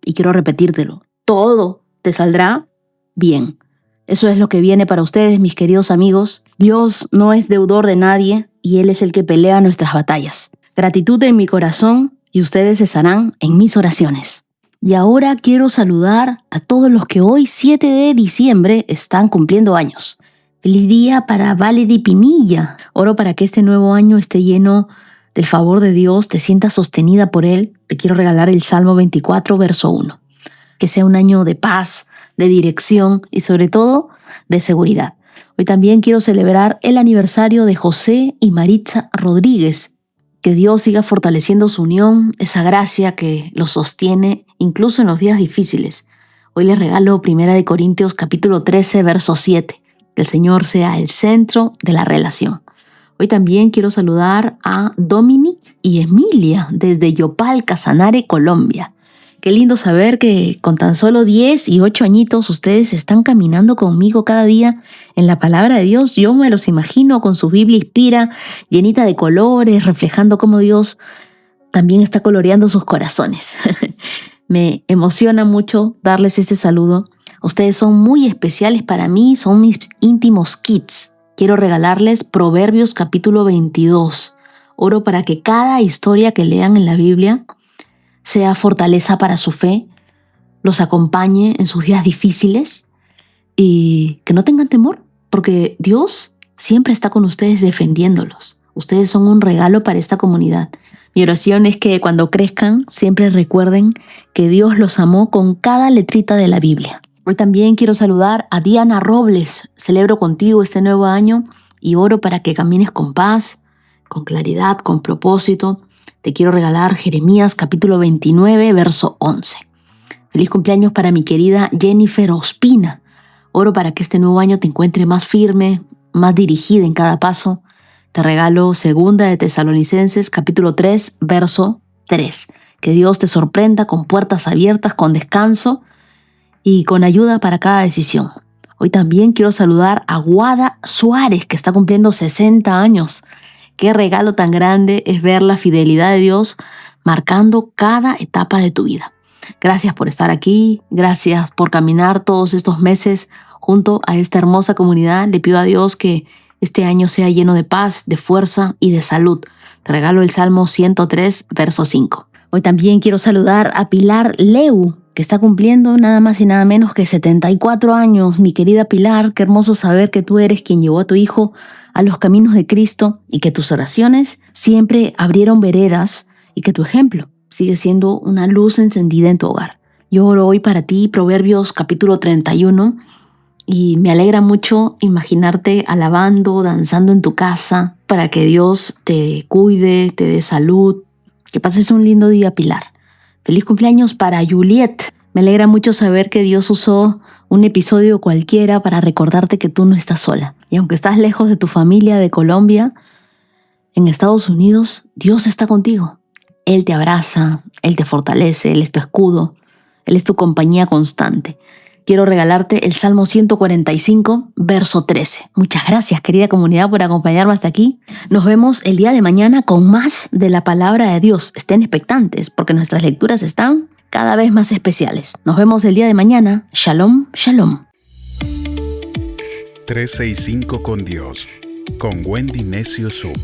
y quiero repetírtelo, todo te saldrá bien. Eso es lo que viene para ustedes, mis queridos amigos. Dios no es deudor de nadie y Él es el que pelea nuestras batallas. Gratitud en mi corazón y ustedes estarán en mis oraciones. Y ahora quiero saludar a todos los que hoy, 7 de diciembre, están cumpliendo años. Feliz día para Valerie Pinilla. Oro para que este nuevo año esté lleno del favor de Dios, te sientas sostenida por Él. Te quiero regalar el Salmo 24, verso 1. Que sea un año de paz, de dirección y sobre todo de seguridad. Hoy también quiero celebrar el aniversario de José y Maritza Rodríguez. Que Dios siga fortaleciendo su unión, esa gracia que los sostiene incluso en los días difíciles. Hoy les regalo 1 Corintios capítulo 13, verso 7. Que el Señor sea el centro de la relación. Hoy también quiero saludar a Dominic y Emilia desde Yopal, Casanare, Colombia. Qué lindo saber que con tan solo 10 y 8 añitos ustedes están caminando conmigo cada día en la palabra de Dios. Yo me los imagino con su Biblia Inspira, llenita de colores, reflejando cómo Dios también está coloreando sus corazones. Me emociona mucho darles este saludo. Ustedes son muy especiales para mí, son mis íntimos kids. Quiero regalarles Proverbios capítulo 22. Oro para que cada historia que lean en la Biblia sea fortaleza para su fe, los acompañe en sus días difíciles y que no tengan temor, porque Dios siempre está con ustedes defendiéndolos. Ustedes son un regalo para esta comunidad. Mi oración es que cuando crezcan siempre recuerden que Dios los amó con cada letrita de la Biblia. Hoy también quiero saludar a Diana Robles. Celebro contigo este nuevo año y oro para que camines con paz, con claridad, con propósito. Te quiero regalar Jeremías capítulo 29, verso 11. Feliz cumpleaños para mi querida Jennifer Ospina. Oro para que este nuevo año te encuentre más firme, más dirigida en cada paso. Te regalo Segunda de Tesalonicenses capítulo 3, verso 3. Que Dios te sorprenda con puertas abiertas, con descanso y con ayuda para cada decisión. Hoy también quiero saludar a Guada Suárez, que está cumpliendo 60 años. Qué regalo tan grande es ver la fidelidad de Dios marcando cada etapa de tu vida. Gracias por estar aquí, gracias por caminar todos estos meses junto a esta hermosa comunidad. Le pido a Dios que este año sea lleno de paz, de fuerza y de salud. Te regalo el Salmo 103, verso 5. Hoy también quiero saludar a Pilar Leu, que está cumpliendo nada más y nada menos que 74 años. Mi querida Pilar, qué hermoso saber que tú eres quien llevó a tu hijo a los caminos de Cristo y que tus oraciones siempre abrieron veredas y que tu ejemplo sigue siendo una luz encendida en tu hogar. Yo oro hoy para ti Proverbios capítulo 31 y me alegra mucho imaginarte alabando, danzando en tu casa para que Dios te cuide, te dé salud. Que pases un lindo día, Pilar. Feliz cumpleaños para Juliet. Me alegra mucho saber que Dios usó un episodio cualquiera para recordarte que tú no estás sola. Y aunque estás lejos de tu familia de Colombia, en Estados Unidos, Dios está contigo. Él te abraza, Él te fortalece, Él es tu escudo, Él es tu compañía constante. Quiero regalarte el Salmo 145, verso 13. Muchas gracias, querida comunidad, por acompañarme hasta aquí. Nos vemos el día de mañana con más de la palabra de Dios. Estén expectantes porque nuestras lecturas están cada vez más especiales. Nos vemos el día de mañana. Shalom, shalom. 365 con Dios, con Wendy Necio Sub.